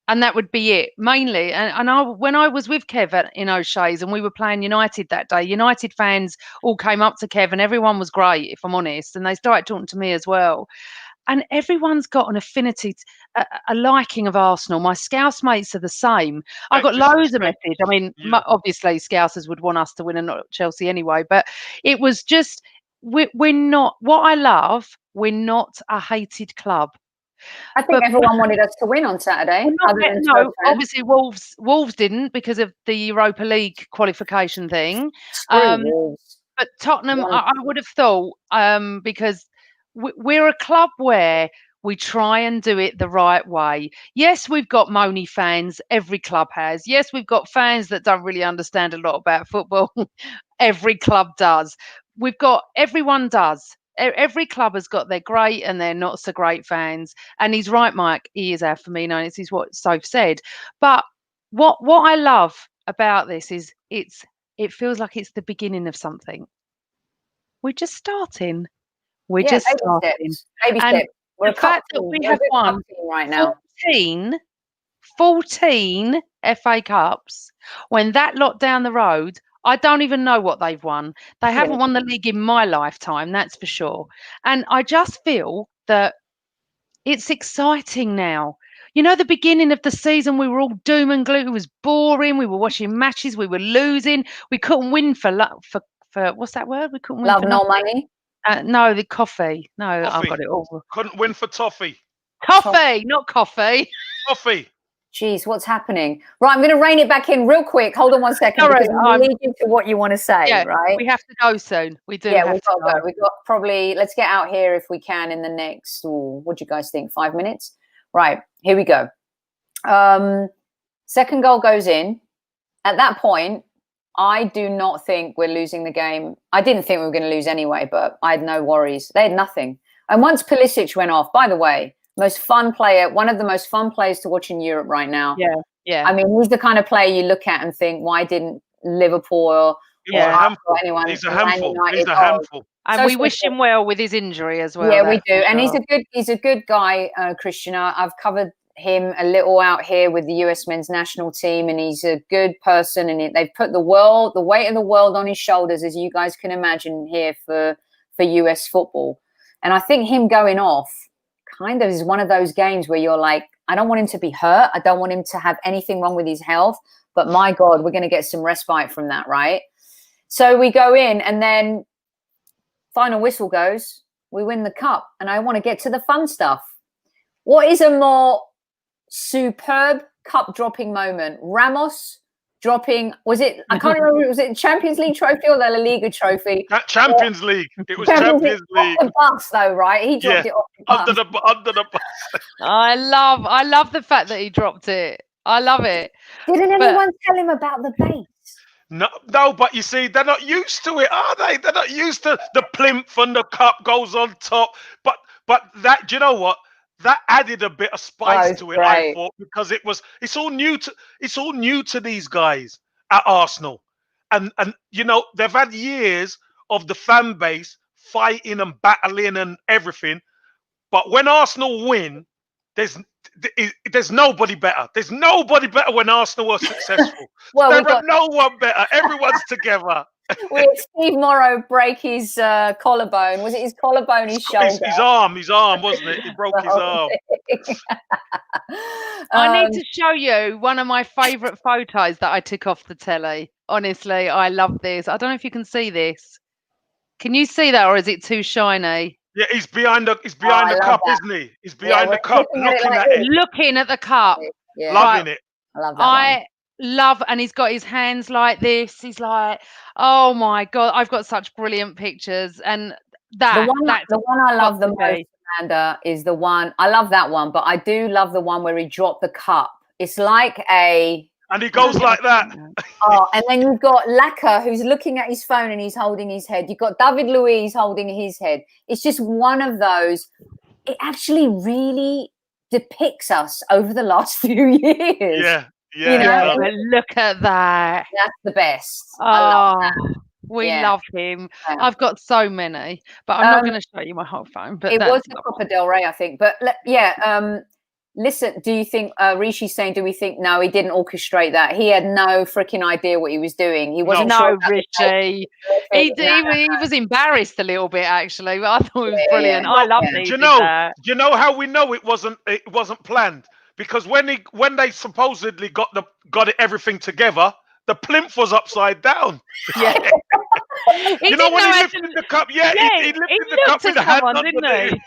And that would be it, mainly. And when I was with Kev in O'Shea's and we were playing United that day, United fans all came up to Kev and everyone was great, if I'm honest. And they started talking to me as well. And everyone's got an affinity, a liking of Arsenal. My Scouse mates are the same. I got loads of messages. I mean, obviously Scousers would want us to win and not Chelsea anyway. But it was just, we're not, what I love, we're not a hated club.
I think everyone wanted us to win on Saturday.
No, obviously Wolves didn't because of the Europa League qualification thing. But Tottenham, I would have thought, because we're a club where we try and do it the right way. Yes, we've got moany fans. Every club has. Yes, we've got fans that don't really understand a lot about football. Every club does. Everyone does. Every club has got their great and their not so great fans. And he's right, Mike. He is our Firmino, and this is what Soph said. But what I love about this is it feels like it's the beginning of something. We're just starting. We're just starting.
Baby steps.
The fact that we have won
right now
14 FA Cups, when that lot down the road, I don't even know what they've won. They haven't won the league in my lifetime, that's for sure. And I just feel that it's exciting now. You know, the beginning of the season, we were all doom and gloom. It was boring. We were watching matches. We were losing. We couldn't win for what's that word? We couldn't win
love,
for
no money.
No, the coffee. No,
Coffee.
I've got it all.
Couldn't win for toffee.
Coffee, not coffee.
Coffee.
Jeez, what's happening? Right, I'm going to rein it back in real quick. Hold on one second.
Sorry,
because I'm leading to what you want to say, right?
We have to go soon. We do.
Yeah, we've got to go. We've got probably, let's get out here if we can in the next, what do you guys think? 5 minutes? Right, here we go. Second goal goes in. At that point, I do not think we're losing the game. I didn't think we were going to lose anyway, but I had no worries. They had nothing. And once Pulisic went off, by the way, most fun player, one of the most fun players to watch in Europe right now.
Yeah.
I mean, he's the kind of player you look at and think, why didn't Liverpool or anyone?
He's a handful. He's a handful.
And we wish him well with his injury as well.
Yeah, we do. And he's a good guy, Christian. I've covered him a little out here with the US men's national team, and he's a good person, and they've put the weight of the world on his shoulders, as you guys can imagine, here for US football. And I think him going off kind of is one of those games where you're like, I don't want him to be hurt. I don't want him to have anything wrong with his health. But my God, we're going to get some respite from that, right? So we go in, and then final whistle goes. We win the cup, and I want to get to the fun stuff. What is a more superb cup dropping moment? Ramos dropping, I can't remember, was it Champions League trophy or the La Liga trophy?
Champions League. It was Champions League.
Off the bus though, right? He dropped it off the bus.
Under the bus.
I love the fact that he dropped it. I love it.
Didn't anyone tell him about the base?
No, but you see, they're not used to it, are they? They're not used to the plinth and the cup goes on top. But that, do you know what? That added a bit of spice to it, great. I thought, because it's all new to these guys at Arsenal, and you know, they've had years of the fan base fighting and battling and everything, but when Arsenal win, there's nobody better. There's nobody better when Arsenal are successful. Well, no one better. Everyone's together.
We had Steve Morrow break his collarbone. Was it his collarbone, his shoulder?
His arm, wasn't it? He broke his arm.
I need to show you one of my favourite photos that I took off the telly. Honestly, I love this. I don't know if you can see this. Can you see that, or is it too shiny?
Yeah, he's behind the cup, isn't he? He's behind the cup, looking at it.
Looking at the cup.
Yeah.
Loving it.
I love that
love, and he's got his hands like this. He's like, oh my God, I've got such brilliant pictures. And the one I love the most, Amanda, is the one, I love that one, but I do love the one where he dropped the cup. It's like
and he goes like that.
Oh, and then you've got Lacazette, who's looking at his phone and he's holding his head. You've got David Luiz holding his head. It's just one of those. It actually really depicts us over the last few years.
Yeah.
Yeah, look at that.
That's the best.
We love him. Yeah. I've got so many, but I'm not going to show you my whole phone. But
it was the Copa del Rey, I think. But listen, do you think Rishi's saying? Do we think no? He didn't orchestrate that. He had no freaking idea what he was doing. He wasn't.
No, Rishi. He was embarrassed a little bit actually. But I thought it was brilliant. I love it.
Do you know how we know it wasn't planned? Because when they supposedly got everything together, the plinth was upside down.
Yeah.
You know when he lifted the cup? Yeah, he lifted the cup with the hand underneath.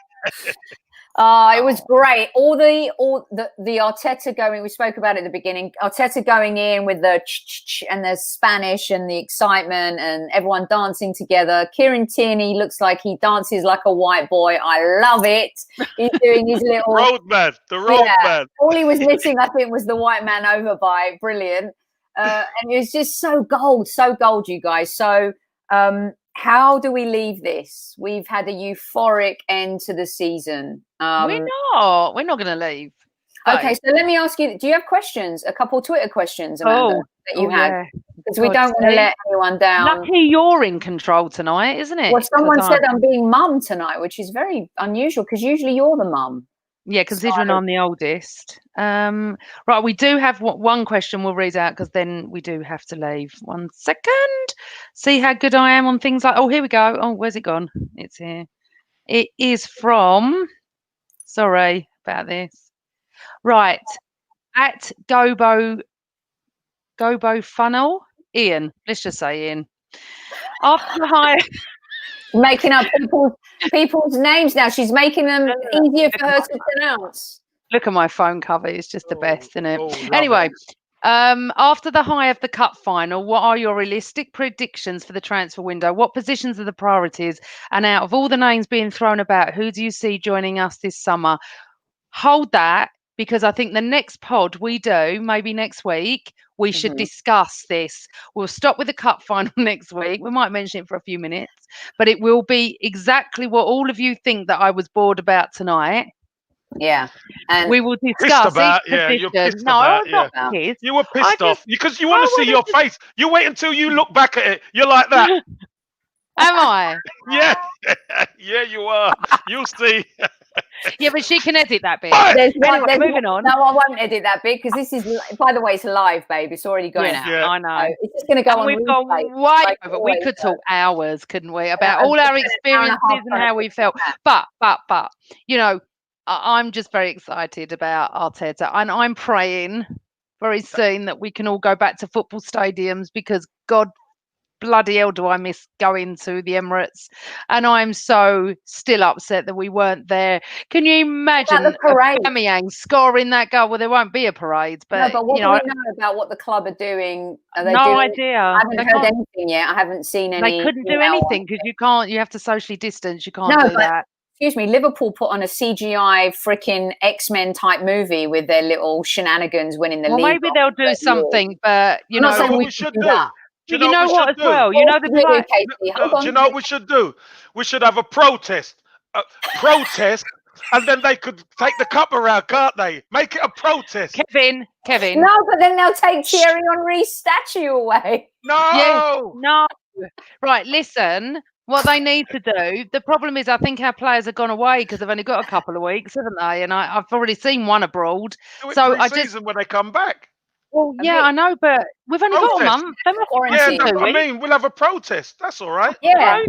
It was great. All the Arteta going. We spoke about it at the beginning. Arteta going in with the and the Spanish and the excitement and everyone dancing together. Kieran Tierney looks like he dances like a white boy. I love it. He's doing his little
roadman. The roadman.
All he was missing, I think, was the white man over by. Brilliant. And it was just so gold, you guys. So. How do we leave this? We've had a euphoric end to the season.
We're not going to leave.
Okay, so let me ask you, do you have questions? A couple of Twitter questions, Amanda, that you had? Because we don't want to let anyone down.
Lucky you're in control tonight, isn't it?
Well, someone said I'm being mum tonight, which is very unusual because usually you're the mum.
Yeah, considering I'm the oldest. Right, we do have one question we'll read out because then we do have to leave. 1 second. See how good I am on things like... Oh, here we go. Oh, where's it gone? It's here. It is from... Sorry about this. Right. At Gobo Funnel. Ian. Let's just say Ian. After the high...
Making up people's names now. She's making them easier for her to pronounce.
Look at my phone cover. It's just the best, isn't it? Anyway, after the high of the cup final, what are your realistic predictions for the transfer window? What positions are the priorities? And out of all the names being thrown about, who do you see joining us this summer? Hold that, because I think the next pod we do, maybe next week, we should discuss this. We'll stop with the cup final next week. We might mention it for a few minutes, but it will be exactly what all of you think that I was bored about tonight.
Yeah. And
we will discuss
you're pissed about,
not pissed.
You were pissed off because you want to see your face. You wait until you look back at it. You're like that.
Am I?
Yeah. Yeah, you are. You'll see.
Yeah, but she can edit that bit.
Moving on. No, I won't edit that bit because this is, by the way, it's live, babe. It's already going out.
Yeah, I know.
So it's just going to go on.
We've gone way over. We could talk hours, couldn't we, about all our experiences and how we felt. But, you know, I'm just very excited about Arteta, and I'm praying very soon that we can all go back to football stadiums because God bloody hell do I miss going to the Emirates, and I'm so still upset that we weren't there. Can you imagine Aubameyang scoring that goal? Well, there won't be a parade, but,
no, but what do we know about what the club are doing? Are they
no idea.
I haven't heard anything yet. I haven't seen any.
They couldn't do anything because you can't. You have to socially distance. You can't do that.
Excuse me, Liverpool put on a CGI freaking X-Men type movie with their little shenanigans winning the league.
Well, maybe they'll do something, but you know
what we should do.
You know what as well? You know
do you know what we should do? We should have a protest. And then they could take the cup around, can't they? Make it a protest.
Kevin.
No, but then they'll take Thierry Henry's statue away.
No.
Yeah, no. Right, listen. What they need to do, the problem is I think our players have gone away because they've only got a couple of weeks, haven't they? And I've already seen one abroad.
So I just when they come back.
Well, yeah, I know, but we've only got a month.
I mean, we'll have a protest. That's all right.
Yeah,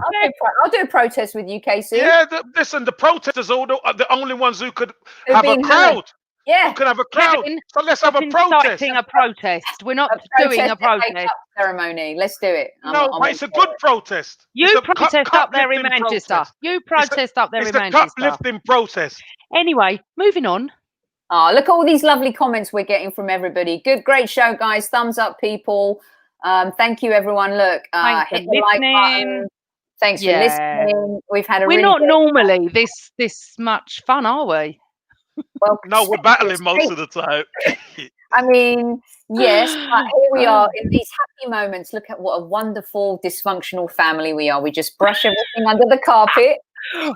I'll do a protest with you, Casey.
Yeah, listen, the protesters are the only ones who could have a crowd.
Yeah,
who can have a crowd.
Kevin,
so let's have a protest.
A protest. We're not doing a protest
ceremony. Let's do it.
But it's a good protest.
You protest up there in Manchester. You protest up there in Manchester.
It's a cup-lifting protest.
Anyway, moving on.
Oh, look at all these lovely comments we're getting from everybody. Great show, guys. Thumbs up, people. Thank you, everyone. Look, hit the like button. Thanks for listening. We've had
We're not normally this much fun, are we?
Well,
no, we're battling most of the time.
I mean, yes, but here we are in these happy moments. Look at what a wonderful dysfunctional family we are. We just brush everything under the carpet.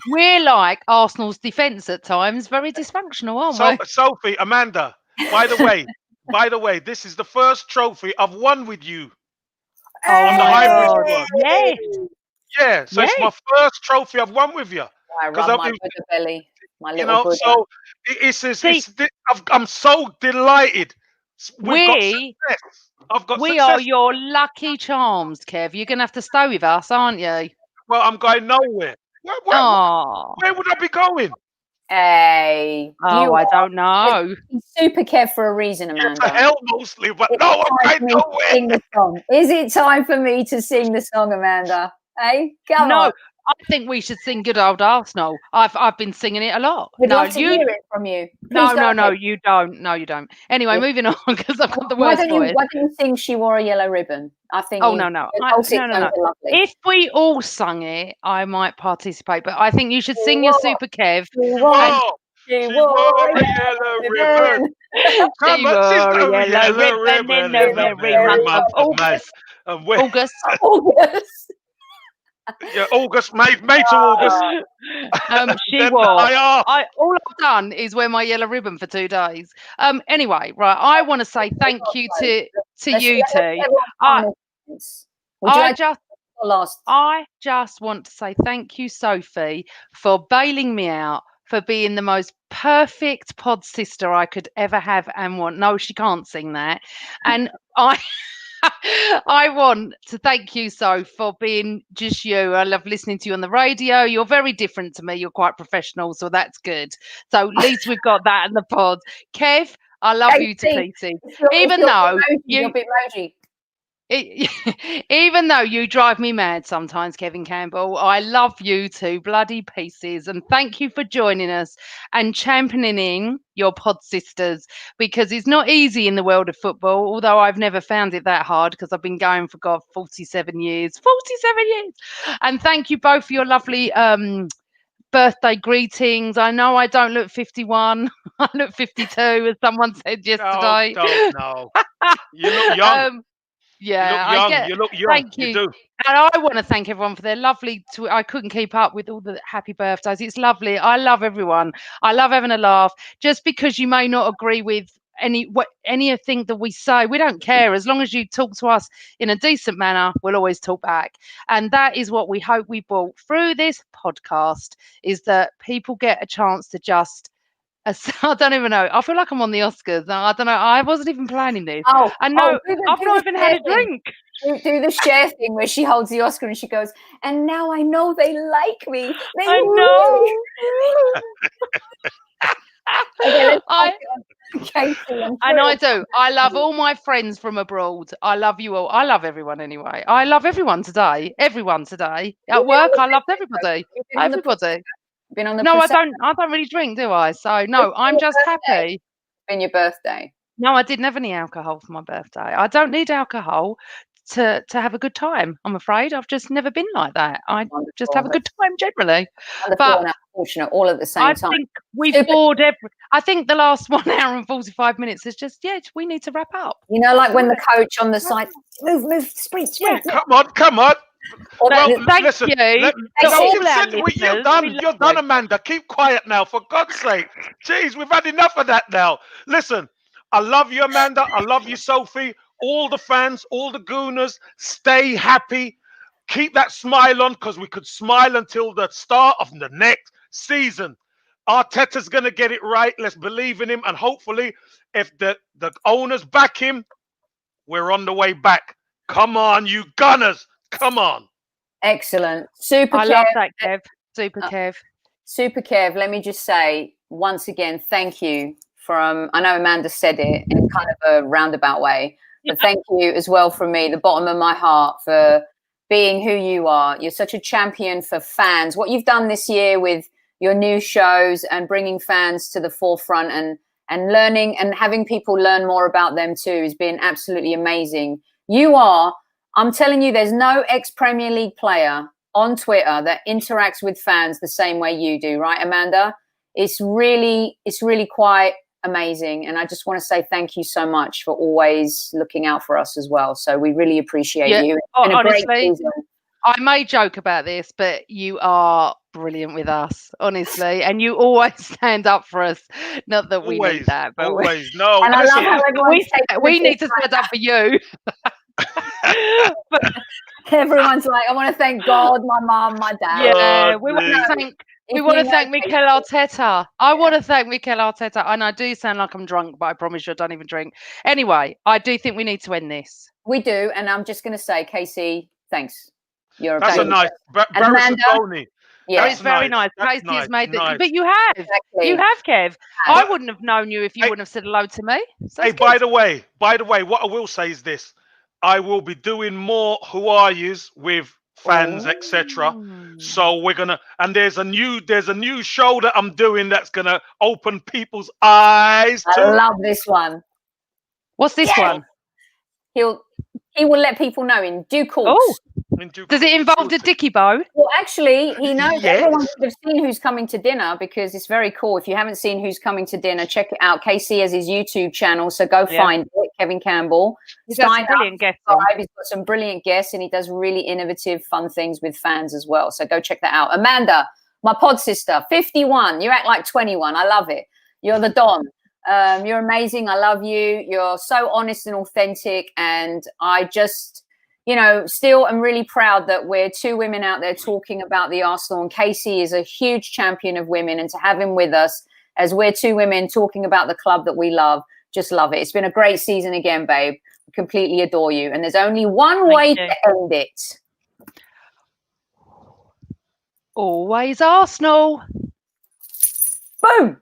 We're like Arsenal's defence at times, very dysfunctional, aren't we?
Sophie, Amanda, by the way, this is the first trophy I've won with you on the hybrid squad.
Yes.
Yeah, so it's my first trophy I've won with you.
I rub my belly. My little Buddha.
So I'm so delighted.
We are your lucky charms, Kev. You're going to have to stay with us, aren't you?
Well, I'm going nowhere. Where would I be going?
Hey.
I don't know.
Super Kev for a reason, Amanda.
To hell mostly, but no, I'm going nowhere.
Sing the song. Is it time for me to sing the song, Amanda? Hey, come on.
I think we should sing good old Arsenal. I've been singing it a lot.
We'd love to hear it from you.
No, you don't. No, you don't. Anyway, moving on because I've got the worst voice.
Why don't you think She Wore a Yellow Ribbon? I think.
No. No. If we all sung it, I might participate. But I think you should sing your Super Kev.
She wore a yellow ribbon.
She wore a yellow ribbon in the very month of August.
Yeah, August, May to August.
She wore. All I've done is wear my yellow ribbon for 2 days. Anyway, right. I want to say thank you to you two. I just want to say thank you, Sophie, for bailing me out, for being the most perfect pod sister I could ever have and want. No, she can't sing that. And I want to thank you, So, for being just you. I love listening to you on the radio. You're very different to me. You're quite professional, so that's good. So at least we've got that in the pod. Kev, I love you to pieces. Even though you drive me mad sometimes, Kevin Campbell, I love you to bloody pieces. And thank you for joining us and championing your pod sisters, because it's not easy in the world of football, although I've never found it that hard because I've been going for 47 years. And thank you both for your lovely birthday greetings. I know I don't look 51. I look 52, as someone said yesterday.
No. You look young. You look young.
Thank you.
You do.
And I want to thank everyone for their lovely. I couldn't keep up with all the happy birthdays. It's lovely. I love everyone. I love having a laugh. Just because you may not agree with anything that we say. We don't care. As long as you talk to us in a decent manner, we'll always talk back. And that is what we hope we brought through this podcast, is that people get a chance to just, I don't even know. I feel like I'm on the Oscars. I don't know. I wasn't even planning this. I know. I've not even had a drink.
Do the share thing where she holds the Oscar and she goes, and now I know they like me.
I know.
Okay,
I do. I love all my friends from abroad. I love you all. I love everyone anyway. I love everyone today. Everyone today. At work, I loved everybody. Everybody. No, I don't really drink, do I? So no, I'm just happy.
It's been your birthday.
No, I didn't have any alcohol for my birthday. I don't need alcohol to have a good time. I'm afraid I've just never been like that. I just have a good time generally.
But unfortunate, all at the same time.
I think we've bored I think the last 1 hour and 45 minutes is just, we need to wrap up.
You know, like when the coach on the side, move, sprint.
Yeah, come on.
Well, thank you.
You're done, Amanda. Keep quiet now, for God's sake. Jeez, we've had enough of that now. Listen, I love you, Amanda. I love you, Sophie. All the fans, all the Gooners, stay happy. Keep that smile on, because we could smile until the start of the next season. Arteta's going to get it right. Let's believe in him. And hopefully, if the owners back him, we're on the way back. Come on, you Gunners. Come on.
Excellent. Super
I
Kev.
love that, Kev. Super Kev.
Super Kev, let me just say once again, thank you I know Amanda said it in kind of a roundabout way, but thank you as well from me, the bottom of my heart, for being who you are. You're such a champion for fans. What you've done this year with your new shows and bringing fans to the forefront and learning and having people learn more about them too has been absolutely amazing. I'm telling you, there's no ex-Premier League player on Twitter that interacts with fans the same way you do, right, Amanda? It's really quite amazing. And I just want to say thank you so much for always looking out for us as well. So we really appreciate you. It's been a great season.
I may joke about this, but you are brilliant with us, honestly, and you always stand up for us. Not that we need that, but
always. No,
and I love how
we need to stand up for you.
But everyone's like, I want to thank God, my mum, my dad.
Yeah, we want to thank Mikel Arteta. I want to thank Mikel Arteta, and I do sound like I'm drunk, but I promise you I don't even drink. Anyway, I do think we need to end this.
We do, and I'm just going to say, Casey, thanks.
That's a nice
Amanda.
Yeah, it's very nice. Casey has made it, but you have, Kev. I wouldn't have known you if you wouldn't have said hello to me. So
hey, by the way, what I will say is this: I will be doing more Who Are Yous with fans, etc. So we're gonna, and there's a new show that I'm doing that's gonna open people's eyes.
I love this one.
What's this one?
He will let people know in due course.
Oh. Does it involve the Dicky Bow?
Well, actually, he knows everyone should have seen Who's Coming to Dinner, because it's very cool. If you haven't seen Who's Coming to Dinner, check it out. Casey has his YouTube channel, so go find it. Kevin Campbell.
He's got some brilliant guests.
He's got some brilliant guests, and he does really innovative, fun things with fans as well. So go check that out. Amanda, my pod sister, 51. You act like 21. I love it. You're the Don. You're amazing. I love you. You're so honest and authentic, and I just, still am really proud that we're two women out there talking about the Arsenal, and Casey is a huge champion of women, and to have him with us as we're two women talking about the club that we love, just love it. It's been a great season again, babe. Completely adore you. And there's only one way to end it.
Always Arsenal.
Boom.